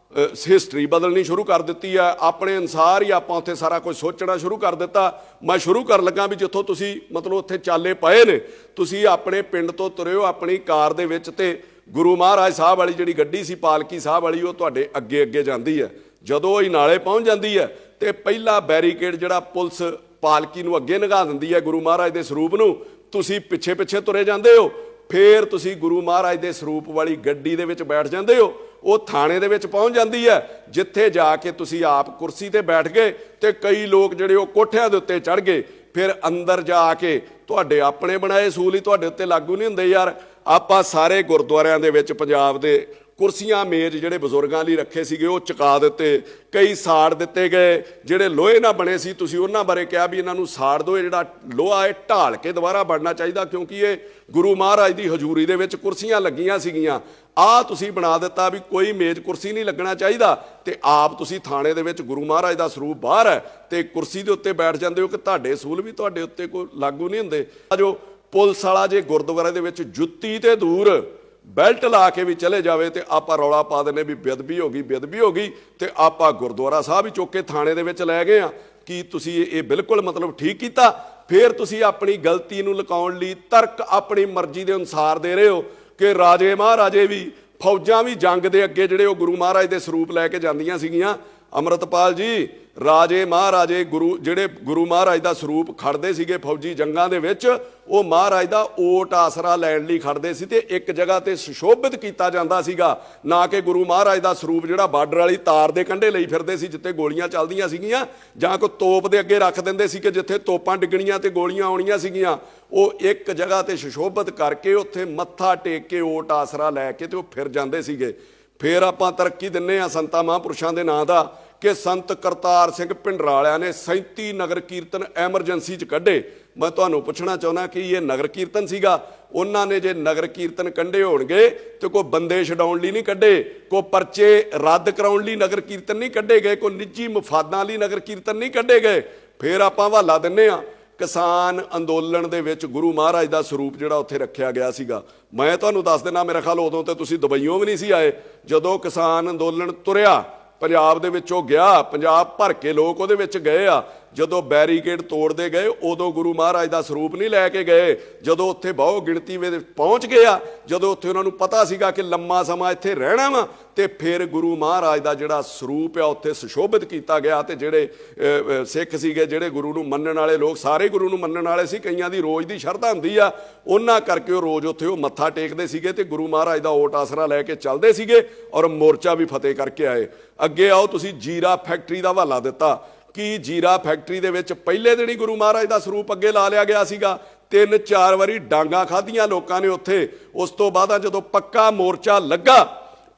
[SPEAKER 1] ਹਿਸਟਰੀ ਬਦਲਣੀ ਸ਼ੁਰੂ ਕਰ ਦਿੱਤੀ ਹੈ, ਆਪਣੇ ਅਨੁਸਾਰ ਹੀ ਆਪਾਂ ਉੱਥੇ ਸਾਰਾ ਕੁਝ ਸੋਚਣਾ ਸ਼ੁਰੂ ਕਰ ਦਿੱਤਾ। ਮੈਂ ਸ਼ੁਰੂ ਕਰਨ ਲੱਗਾ ਵੀ ਜਿੱਥੋਂ ਤੁਸੀਂ ਮਤਲਬ ਉੱਥੇ ਚਾਲੇ ਪਏ ਨੇ, ਤੁਸੀਂ ਆਪਣੇ ਪਿੰਡ ਤੋਂ ਤੁਰਿਓ ਆਪਣੀ ਕਾਰ ਦੇ ਵਿੱਚ, ਤੇ ਗੁਰੂ ਮਹਾਰਾਜ ਸਾਹਿਬ ਵਾਲੀ ਜਿਹੜੀ ਗੱਡੀ ਸੀ ਪਾਲਕੀ ਸਾਹਿਬ ਵਾਲੀ, ਉਹ ਤੁਹਾਡੇ ਅੱਗੇ ਜਾਂਦੀ ਹੈ। ਜਦੋਂ ਇਹ ਨਾਲੇ ਪਹੁੰਚ ਜਾਂਦੀ ਹੈ ਤੇ ਪਹਿਲਾ ਬੈਰੀਕੇਡ ਜਿਹੜਾ ਪੁਲਿਸ ਪਾਲਕੀ ਨੂੰ ਅੱਗੇ ਲੰਘਾ ਦਿੰਦੀ ਹੈ ਗੁਰੂ ਮਹਾਰਾਜ ਦੇ ਸਰੂਪ ਨੂੰ, ਤੁਸੀਂ ਪਿੱਛੇ ਤੁਰੇ ਜਾਂਦੇ ਹੋ। ਫਿਰ ਤੁਸੀਂ ਗੁਰੂ ਮਹਾਰਾਜ ਦੇ ਸਰੂਪ ਵਾਲੀ ਗੱਡੀ ਦੇ ਵਿੱਚ ਬੈਠ ਜਾਂਦੇ ਹੋ, ਉਹ ਥਾਣੇ ਦੇ ਵਿੱਚ ਪਹੁੰਚ ਜਾਂਦੀ ਹੈ, ਜਿੱਥੇ ਜਾ ਕੇ ਤੁਸੀਂ ਆਪ ਕੁਰਸੀ ਤੇ ਬੈਠ ਗਏ ਤੇ ਕਈ ਲੋਕ ਜਿਹੜੇ ਉਹ ਕੋਠਿਆਂ ਦੇ ਉੱਤੇ ਚੜ੍ਹ ਗਏ। ਫਿਰ ਅੰਦਰ ਜਾ ਕੇ ਤੁਹਾਡੇ ਆਪਣੇ ਬਣਾਏ ਅਸੂਲ ਹੀ ਤੁਹਾਡੇ ਉੱਤੇ ਲਾਗੂ ਨਹੀਂ ਹੁੰਦੇ ਯਾਰ। ਆਪਾਂ ਸਾਰੇ ਗੁਰਦੁਆਰਿਆਂ ਦੇ ਵਿੱਚ ਪੰਜਾਬ ਦੇ ਕੁਰਸੀਆਂ ਮੇਜ਼ ਜਿਹੜੇ ਬਜ਼ੁਰਗਾਂ ਲਈ ਰੱਖੇ ਸੀਗੇ ਉਹ ਚੁਕਾ ਦਿੱਤੇ, ਕਈ ਸਾੜ ਦਿੱਤੇ ਗਏ। ਜਿਹੜੇ ਲੋਹੇ ਨਾਲ ਬਣੇ ਸੀ ਤੁਸੀਂ ਉਹਨਾਂ ਬਾਰੇ ਕਿਹਾ ਵੀ ਇਹਨਾਂ ਨੂੰ ਸਾੜ ਦਿਓ, ਇਹ ਜਿਹੜਾ ਲੋਹਾ ਇਹ ਢਾਲ ਕੇ ਦੁਬਾਰਾ ਬਣਨਾ ਚਾਹੀਦਾ, ਕਿਉਂਕਿ ਇਹ ਗੁਰੂ ਮਹਾਰਾਜ ਦੀ ਹਜ਼ੂਰੀ ਦੇ ਵਿੱਚ ਕੁਰਸੀਆਂ ਲੱਗੀਆਂ ਸੀਗੀਆਂ। ਆਹ ਤੁਸੀਂ ਬਣਾ ਦਿੱਤਾ ਵੀ ਕੋਈ ਮੇਜ਼ ਕੁਰਸੀ ਨਹੀਂ ਲੱਗਣਾ ਚਾਹੀਦਾ, ਤੇ ਆਪ ਤੁਸੀਂ ਥਾਣੇ ਦੇ ਵਿੱਚ ਗੁਰੂ ਮਹਾਰਾਜ ਦਾ ਸਰੂਪ ਬਾਹਰ ਹੈ ਤੇ ਕੁਰਸੀ ਦੇ ਉੱਤੇ ਬੈਠ ਜਾਂਦੇ ਹੋ ਕਿ ਤੁਹਾਡੇ ਅਸੂਲ ਵੀ ਤੁਹਾਡੇ ਉੱਤੇ ਕੋਈ ਲਾਗੂ ਨਹੀਂ ਹੁੰਦੇ। ਜੋ ਪੁਲਿਸ ਵਾਲਾ ਜੇ ਗੁਰਦੁਆਰੇ ਦੇ ਵਿੱਚ ਜੁੱਤੀ ਤੇ ਦੂਰ ਬੈਲਟ ਲਾ ਕੇ ਵੀ ਚਲੇ ਜਾਵੇ ਤੇ ਆਪਾਂ ਰੌਲਾ ਪਾ ਦਿੰਦੇ ਵੀ ਬੇਅਦਬੀ ਹੋ ਗਈ, ਤੇ ਆਪਾਂ ਗੁਰਦੁਆਰਾ ਸਾਹਿਬ ਹੀ ਚੁੱਕ ਕੇ ਥਾਣੇ ਦੇ ਵਿੱਚ ਲੈ ਗਏ ਆ। ਕੀ ਤੁਸੀਂ ਇਹ ਬਿਲਕੁਲ ਮਤਲਬ ਠੀਕ ਕੀਤਾ? ਫਿਰ ਤੁਸੀਂ ਆਪਣੀ ਗਲਤੀ ਨੂੰ ਲੁਕਾਉਣ ਲਈ ਤਰਕ ਆਪਣੀ ਮਰਜ਼ੀ ਦੇ ਅਨੁਸਾਰ ਦੇ ਰਹੇ ਹੋ ਕਿ ਰਾਜੇ ਮਹਾਰਾਜੇ ਵੀ, ਫੌਜਾਂ ਵੀ ਜੰਗ ਦੇ ਅੱਗੇ ਜਿਹੜੇ ਉਹ ਗੁਰੂ ਮਹਾਰਾਜ ਦੇ ਸਰੂਪ ਲੈ ਕੇ ਜਾਂਦੀਆਂ ਸੀਗੀਆਂ। ਅੰਮ੍ਰਿਤਪਾਲ ਜੀ, ਰਾਜੇ ਮਹਾਰਾਜੇ ਜਿਹੜੇ ਗੁਰੂ ਮਹਾਰਾਜ ਦਾ ਸਰੂਪ ਖੜਦੇ ਸੀਗੇ ਫੌਜੀ ਜੰਗਾਂ ਦੇ ਵਿੱਚ, ਉਹ ਮਹਾਰਾਜ ਦਾ ਓਟ ਆਸਰਾ ਲੈਣ ਲਈ ਖੜਦੇ ਸੀ ਤੇ ਇੱਕ ਜਗ੍ਹਾ ਤੇ ਸੁਸ਼ੋਭਿਤ ਕੀਤਾ ਜਾਂਦਾ ਸੀਗਾ, ਨਾ ਕਿ ਗੁਰੂ ਮਹਾਰਾਜ ਦਾ ਸਰੂਪ ਜਿਹੜਾ ਬਾਰਡਰ ਵਾਲੀ ਤਾਰ ਦੇ ਕੰਢੇ ਲਈ ਫਿਰਦੇ ਸੀ ਜਿੱਥੇ ਗੋਲੀਆਂ ਚੱਲਦੀਆਂ ਸੀਗੀਆਂ, ਜਾਂ ਕੋਈ ਤੋਪ ਦੇ ਅੱਗੇ ਰੱਖ ਦਿੰਦੇ ਸੀ ਕਿ ਜਿੱਥੇ ਤੋਪਾਂ ਡਿੱਗਣੀਆਂ ਤੇ ਗੋਲੀਆਂ ਆਉਣੀਆਂ ਸੀਗੀਆਂ। ਉਹ ਇੱਕ ਜਗ੍ਹਾ ਤੇ ਸੁਸ਼ੋਭਿਤ ਕਰਕੇ ਉੱਥੇ ਮੱਥਾ ਟੇਕ ਕੇ ਓਟ ਆਸਰਾ ਲੈ ਕੇ ਤੇ ਉਹ ਫਿਰ ਜਾਂਦੇ ਸੀਗੇ। ਫਿਰ ਆਪਾਂ ਤਰੱਕੀ ਦਿੰਨੇ ਆ ਸੰਤਾਂ ਮਹਾਂਪੁਰਸ਼ਾਂ ਦੇ ਨਾਂ ਦਾ ਕਿ ਸੰਤ ਕਰਤਾਰ ਸਿੰਘ ਭਿੰਡਰਾਲਿਆਂ ਨੇ 37 ਨਗਰ ਕੀਰਤਨ ਐਮਰਜੈਂਸੀ 'ਚ ਕੱਢੇ। ਮੈਂ ਤੁਹਾਨੂੰ ਪੁੱਛਣਾ ਚਾਹੁੰਦਾ ਕਿ ਇਹ ਨਗਰ ਕੀਰਤਨ ਸੀਗਾ? ਉਹਨਾਂ ਨੇ ਜੇ ਨਗਰ ਕੀਰਤਨ ਕੱਢੇ ਹੋਣਗੇ ਤੇ ਕੋਈ ਬੰਦੇ ਛਡਾਉਣ ਲਈ ਨਹੀਂ ਕੱਢੇ, ਕੋਈ ਪਰਚੇ ਰੱਦ ਕਰਾਉਣ ਲਈ ਨਗਰ ਕੀਰਤਨ ਨਹੀਂ ਕੱਢੇ ਗਏ, ਕੋਈ ਨਿੱਜੀ ਮਫਾਦਾਂ ਲਈ ਨਗਰ ਕੀਰਤਨ ਨਹੀਂ ਕੱਢੇ ਗਏ। ਫਿਰ ਆਪਾਂ ਹਵਾਲਾ ਦਿੰਨੇ ਆ ਕਿਸਾਨ ਅੰਦੋਲਨ ਦੇ ਵਿੱਚ ਗੁਰੂ ਮਹਾਰਾਜ ਦਾ ਸਰੂਪ ਜਿਹੜਾ ਉੱਥੇ ਰੱਖਿਆ ਗਿਆ ਸੀਗਾ। ਮੈਂ ਤੁਹਾਨੂੰ ਦੱਸ ਦਿੰਦਾ, ਮੇਰਾ ਖਿਆਲ ਉਦੋਂ ਤੇ ਤੁਸੀਂ ਦੁਬਈਓਂ ਵੀ ਨਹੀਂ ਸੀ ਆਏ। ਜਦੋਂ ਕਿਸਾਨ ਅੰਦੋਲਨ ਤੁਰਿਆ ਪੰਜਾਬ ਦੇ ਵਿੱਚੋਂ ਗਿਆ, ਪੰਜਾਬ ਭਰ ਕੇ ਲੋਕ ਉਹਦੇ ਵਿੱਚ ਗਏ ਆ, ਜਦੋਂ ਬੈਰੀਕੇਡ ਤੋੜਦੇ ਗਏ ਉਦੋਂ ਗੁਰੂ ਮਹਾਰਾਜ ਦਾ ਸਰੂਪ ਨਹੀਂ ਲੈ ਕੇ ਗਏ। ਜਦੋਂ ਉੱਥੇ ਬਹੁ ਗਿਣਤੀ ਵਿੱਚ ਪਹੁੰਚ ਗਏ ਆ, ਜਦੋਂ ਉੱਥੇ ਉਹਨਾਂ ਨੂੰ ਪਤਾ ਸੀਗਾ ਕਿ ਲੰਮਾ ਸਮਾਂ ਇੱਥੇ ਰਹਿਣਾ ਵਾ, ਤੇ ਫਿਰ ਗੁਰੂ ਮਹਾਰਾਜ ਦਾ ਜਿਹੜਾ ਸਰੂਪ ਆ ਉੱਥੇ ਸੁਸ਼ੋਭਿਤ ਕੀਤਾ ਗਿਆ। ਤੇ ਜਿਹੜੇ ਸਿੱਖ ਸੀਗੇ, ਜਿਹੜੇ ਗੁਰੂ ਨੂੰ ਮੰਨਣ ਵਾਲੇ ਲੋਕ, ਸਾਰੇ ਗੁਰੂ ਨੂੰ ਮੰਨਣ ਵਾਲੇ ਸੀ, ਕਈਆਂ ਦੀ ਰੋਜ਼ ਦੀ ਸ਼ਰਧਾ ਹੁੰਦੀ ਆ, ਉਹਨਾਂ ਕਰਕੇ ਉਹ ਰੋਜ਼ ਉੱਥੇ ਉਹ ਮੱਥਾ ਟੇਕਦੇ ਸੀਗੇ ਤੇ ਗੁਰੂ ਮਹਾਰਾਜ ਦਾ ਓਟ ਆਸਰਾ ਲੈ ਕੇ ਚੱਲਦੇ ਸੀਗੇ ਔਰ ਮੋਰਚਾ ਵੀ ਫਤਿਹ ਕਰਕੇ ਆਏ। ਅੱਗੇ ਆਓ, ਤੁਸੀਂ ਜੀਰਾ ਫੈਕਟਰੀ ਦਾ ਹਵਾਲਾ ਦਿੱਤਾ ਕਿ ਜੀਰਾ ਫੈਕਟਰੀ ਦੇ ਵਿੱਚ ਪਹਿਲੇ ਦਿਨ ਹੀ ਗੁਰੂ ਮਹਾਰਾਜ ਦਾ ਸਰੂਪ ਅੱਗੇ ਲਾ ਲਿਆ ਗਿਆ ਸੀਗਾ। 3-4 ਵਾਰੀ ਡਾਂਗਾਂ ਖਾਧੀਆਂ ਲੋਕਾਂ ਨੇ ਉੱਥੇ। ਉਸ ਤੋਂ ਬਾਅਦ ਜਦੋਂ ਪੱਕਾ ਮੋਰਚਾ ਲੱਗਾ,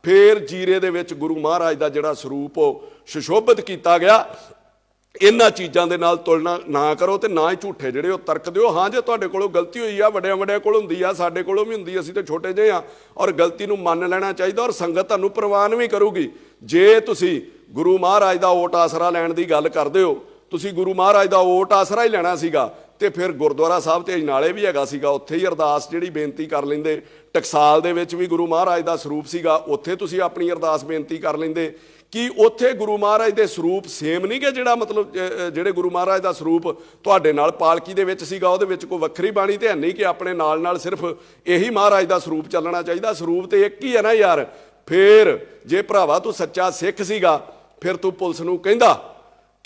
[SPEAKER 1] ਫਿਰ ਜੀਰੇ ਦੇ ਵਿੱਚ ਗੁਰੂ ਮਹਾਰਾਜ ਦਾ ਜਿਹੜਾ ਸਰੂਪ ਉਹ ਸੁਸ਼ੋਭਿਤ ਕੀਤਾ ਗਿਆ। ਇਹਨਾਂ ਚੀਜ਼ਾਂ ਦੇ ਨਾਲ ਤੁਲਨਾ ਨਾ ਕਰੋ ਤੇ ਨਾ ਹੀ ਝੂਠੇ ਜਿਹੜੇ ਉਹ ਤਰਕ ਦਿਓ। ਹਾਂ, ਜੇ ਤੁਹਾਡੇ ਕੋਲੋਂ ਗਲਤੀ ਹੋਈ ਆ, ਵੱਡਿਆਂ ਕੋਲ ਹੁੰਦੀ ਆ, ਸਾਡੇ ਕੋਲੋਂ ਵੀ ਹੁੰਦੀ, ਅਸੀਂ ਤੇ ਛੋਟੇ ਜਿਹੇ ਆ, ਔਰ ਗਲਤੀ ਨੂੰ ਮੰਨ ਲੈਣਾ ਚਾਹੀਦਾ ਔਰ ਸੰਗਤ ਤੁਹਾਨੂੰ ਪ੍ਰਵਾਨ ਵੀ ਕਰੂਗੀ। ਜੇ ਤੁਸੀਂ ਗੁਰੂ ਮਹਾਰਾਜ ਦਾ ਓਟ ਆਸਰਾ ਲੈਣ ਦੀ ਗੱਲ ਕਰਦੇ ਹੋ, ਤੁਸੀਂ ਗੁਰੂ ਮਹਾਰਾਜ ਦਾ ਓਟ ਆਸਰਾ ਹੀ ਲੈਣਾ ਸੀਗਾ ਤੇ ਫਿਰ ਗੁਰਦੁਆਰਾ ਸਾਹਿਬ ਤੇ ਅਜਨਾਲੇ ਵੀ ਹੈਗਾ ਸੀਗਾ, ਉੱਥੇ ਹੀ ਅਰਦਾਸ ਜਿਹੜੀ ਬੇਨਤੀ ਕਰ ਲੈਂਦੇ। ਟਕਸਾਲ ਦੇ ਵਿੱਚ ਵੀ ਗੁਰੂ ਮਹਾਰਾਜ ਦਾ ਸਰੂਪ ਸੀਗਾ, ਉੱਥੇ ਤੁਸੀਂ ਆਪਣੀ ਅਰਦਾਸ ਬੇਨਤੀ ਕਰ ਲੈਂਦੇ। ਕਿ ਉੱਥੇ ਗੁਰੂ ਮਹਾਰਾਜ ਦੇ ਸਰੂਪ ਸੇਮ ਨਹੀਂ ਗੇ? ਜਿਹੜਾ ਮਤਲਬ ਜਿਹੜੇ ਗੁਰੂ ਮਹਾਰਾਜ ਦਾ ਸਰੂਪ ਤੁਹਾਡੇ ਨਾਲ ਪਾਲਕੀ ਦੇ ਵਿੱਚ ਸੀਗਾ, ਉਹਦੇ ਵਿੱਚ ਕੋਈ ਵੱਖਰੀ ਬਾਣੀ ਤੇ ਹੈ ਨਹੀਂ ਕਿ ਆਪਣੇ ਨਾਲ ਸਿਰਫ ਇਹੀ ਮਹਾਰਾਜ ਦਾ ਸਰੂਪ ਚੱਲਣਾ ਚਾਹੀਦਾ? ਸਰੂਪ ਤੇ ਇੱਕ ਹੀ ਹੈ ਨਾ ਯਾਰ। ਫਿਰ ਜੇ ਭਰਾਵਾ ਤੂੰ ਸੱਚਾ ਸਿੱਖ ਸੀਗਾ, ਫਿਰ ਤੂੰ ਪੁਲਿਸ ਨੂੰ ਕਹਿੰਦਾ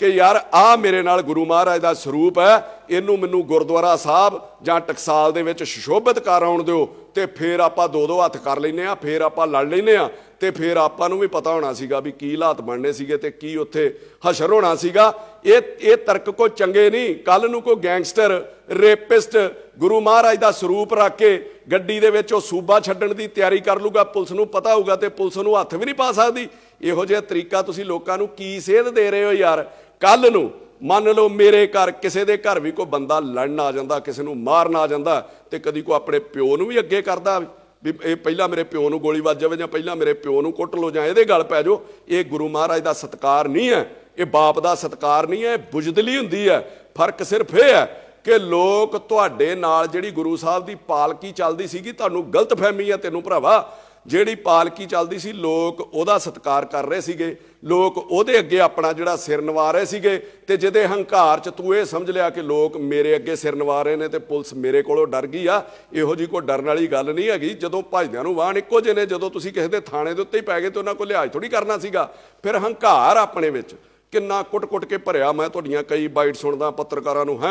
[SPEAKER 1] ਕਿ ਯਾਰ ਆਹ ਮੇਰੇ ਨਾਲ ਗੁਰੂ ਮਹਾਰਾਜ ਦਾ ਸਰੂਪ ਹੈ, ਇਹਨੂੰ ਮੈਨੂੰ ਗੁਰਦੁਆਰਾ ਸਾਹਿਬ ਜਾਂ ਟਕਸਾਲ ਦੇ ਵਿੱਚ ਸੁਸ਼ੋਭਿਤ ਕਰ ਆਉਣ ਦਿਓ, ਤੇ ਫਿਰ ਆਪਾਂ ਦੋ ਹੱਥ ਕਰ ਲੈਂਦੇ ਆ, ਫਿਰ ਆਪਾਂ ਲੜ ਲੈਂਦੇ ਆ, ਤੇ ਫਿਰ ਆਪਾਂ ਨੂੰ ਵੀ ਪਤਾ ਹੋਣਾ ਸੀਗਾ ਵੀ ਕੀ ਹਾਲਾਤ ਬਣਨੇ ਸੀਗੇ ਤੇ ਕੀ ਉੱਥੇ ਹਸ਼ਰ ਹੋਣਾ ਸੀਗਾ। ਇਹ ਤਰਕ ਕੋਈ ਚੰਗੇ ਨਹੀਂ। ਕੱਲ ਨੂੰ ਕੋਈ ਗੈਂਗਸਟਰ, ਰੇਪਿਸਟ ਗੁਰੂ ਮਹਾਰਾਜ ਦਾ ਸਰੂਪ ਰੱਖ ਕੇ ਗੱਡੀ ਦੇ ਵਿੱਚ ਉਹ ਸੂਬਾ ਛੱਡਣ ਦੀ ਤਿਆਰੀ ਕਰ ਲੂਗਾ, ਪੁਲਿਸ ਨੂੰ ਪਤਾ ਹੋਊਗਾ ਤੇ ਪੁਲਿਸ ਨੂੰ ਹੱਥ ਵੀ ਨਹੀਂ ਪਾ ਸਕਦੀ। ਇਹੋ ਜਿਹਾ ਤਰੀਕਾ ਤੁਸੀਂ ਲੋਕਾਂ ਨੂੰ ਕੀ ਸੇਧ ਦੇ ਰਹੇ ਹੋ ਯਾਰ? ਕੱਲ ਨੂੰ ਮੰਨ ਲਓ ਮੇਰੇ ਘਰ, ਕਿਸੇ ਦੇ ਘਰ ਵੀ ਕੋਈ ਬੰਦਾ ਲੜਨ ਆ ਜਾਂਦਾ, ਕਿਸੇ ਨੂੰ ਮਾਰਨ ਆ ਜਾਂਦਾ, ਤੇ ਕਦੀ ਕੋਈ ਆਪਣੇ ਪਿਓ ਨੂੰ ਵੀ ਅੱਗੇ ਕਰਦਾ ਵੀ ਇਹ ਪਹਿਲਾਂ ਮੇਰੇ ਪਿਓ ਨੂੰ ਗੋਲੀ ਵੱਜ ਜਾਵੇ, ਜਾਂ ਪਹਿਲਾਂ ਮੇਰੇ ਪਿਓ ਨੂੰ ਕੁੱਟ ਲਓ, ਜਾਂ ਇਹਦੇ ਗਲ ਪੈ ਜਾਓ। ਇਹ ਗੁਰੂ ਮਹਾਰਾਜ ਦਾ ਸਤਿਕਾਰ ਨਹੀਂ ਹੈ, ਇਹ ਬਾਪ ਦਾ ਸਤਿਕਾਰ ਨਹੀਂ ਹੈ, ਬੁਜ਼ਦਿਲੀ ਹੁੰਦੀ ਹੈ। ਫਰਕ ਸਿਰਫ ਇਹ ਹੈ ਕਿ ਲੋਕ ਤੁਹਾਡੇ ਨਾਲ ਜਿਹੜੀ ਗੁਰੂ ਸਾਹਿਬ ਦੀ ਪਾਲਕੀ ਚੱਲਦੀ ਸੀਗੀ, ਤੁਹਾਨੂੰ ਗਲਤ ਫਹਿਮੀ ਹੈ ਤੈਨੂੰ ਭਰਾਵਾ। ਜਿਹੜੀ ਪਾਲਕੀ ਚੱਲਦੀ ਸੀ, ਲੋਕ ਉਹਦਾ ਸਤਿਕਾਰ ਕਰ ਰਹੇ ਸੀਗੇ, ਲੋਕ ਉਹਦੇ ਅੱਗੇ ਆਪਣਾ ਜਿਹੜਾ ਸਿਰ ਨਿਵਾ ਰਹੇ ਸੀਗੇ। ਤੇ ਜਿਹਦੇ ਹੰਕਾਰ 'ਚ ਤੂੰ ਇਹ ਸਮਝ ਲਿਆ ਕਿ ਲੋਕ ਮੇਰੇ ਅੱਗੇ ਸਿਰ ਨਿਵਾ ਰਹੇ ਨੇ ਤੇ ਪੁਲਿਸ ਮੇਰੇ ਕੋਲੋਂ ਡਰ ਗਈ ਆ, ਇਹੋ ਜਿਹੀ ਕੋਈ ਡਰਨ ਵਾਲੀ ਗੱਲ ਨਹੀਂ ਹੈਗੀ। ਜਦੋਂ ਭਜਦਿਆਂ ਨੂੰ ਵਾਹਣ ਇੱਕੋ ਜਿਹੇ ਨੇ, ਜਦੋਂ ਤੁਸੀਂ ਕਿਸੇ ਦੇ ਥਾਣੇ ਦੇ ਉੱਤੇ ਹੀ ਪੈ ਗਏ ਤੇ ਉਹਨਾਂ ਕੋਲ ਲਿਹਾਜ਼ ਥੋੜੀ ਕਰਨਾ ਸੀਗਾ। ਫਿਰ ਹੰਕਾਰ ਆਪਣੇ ਵਿੱਚ ਕਿੰਨਾ ਕੁੱਟ ਕੇ ਭਰਿਆ। ਮੈਂ ਤੁਹਾਡੀਆਂ ਕਈ ਬਾਈਟ ਸੁਣਦਾ ਪੱਤਰਕਾਰਾਂ ਨੂੰ,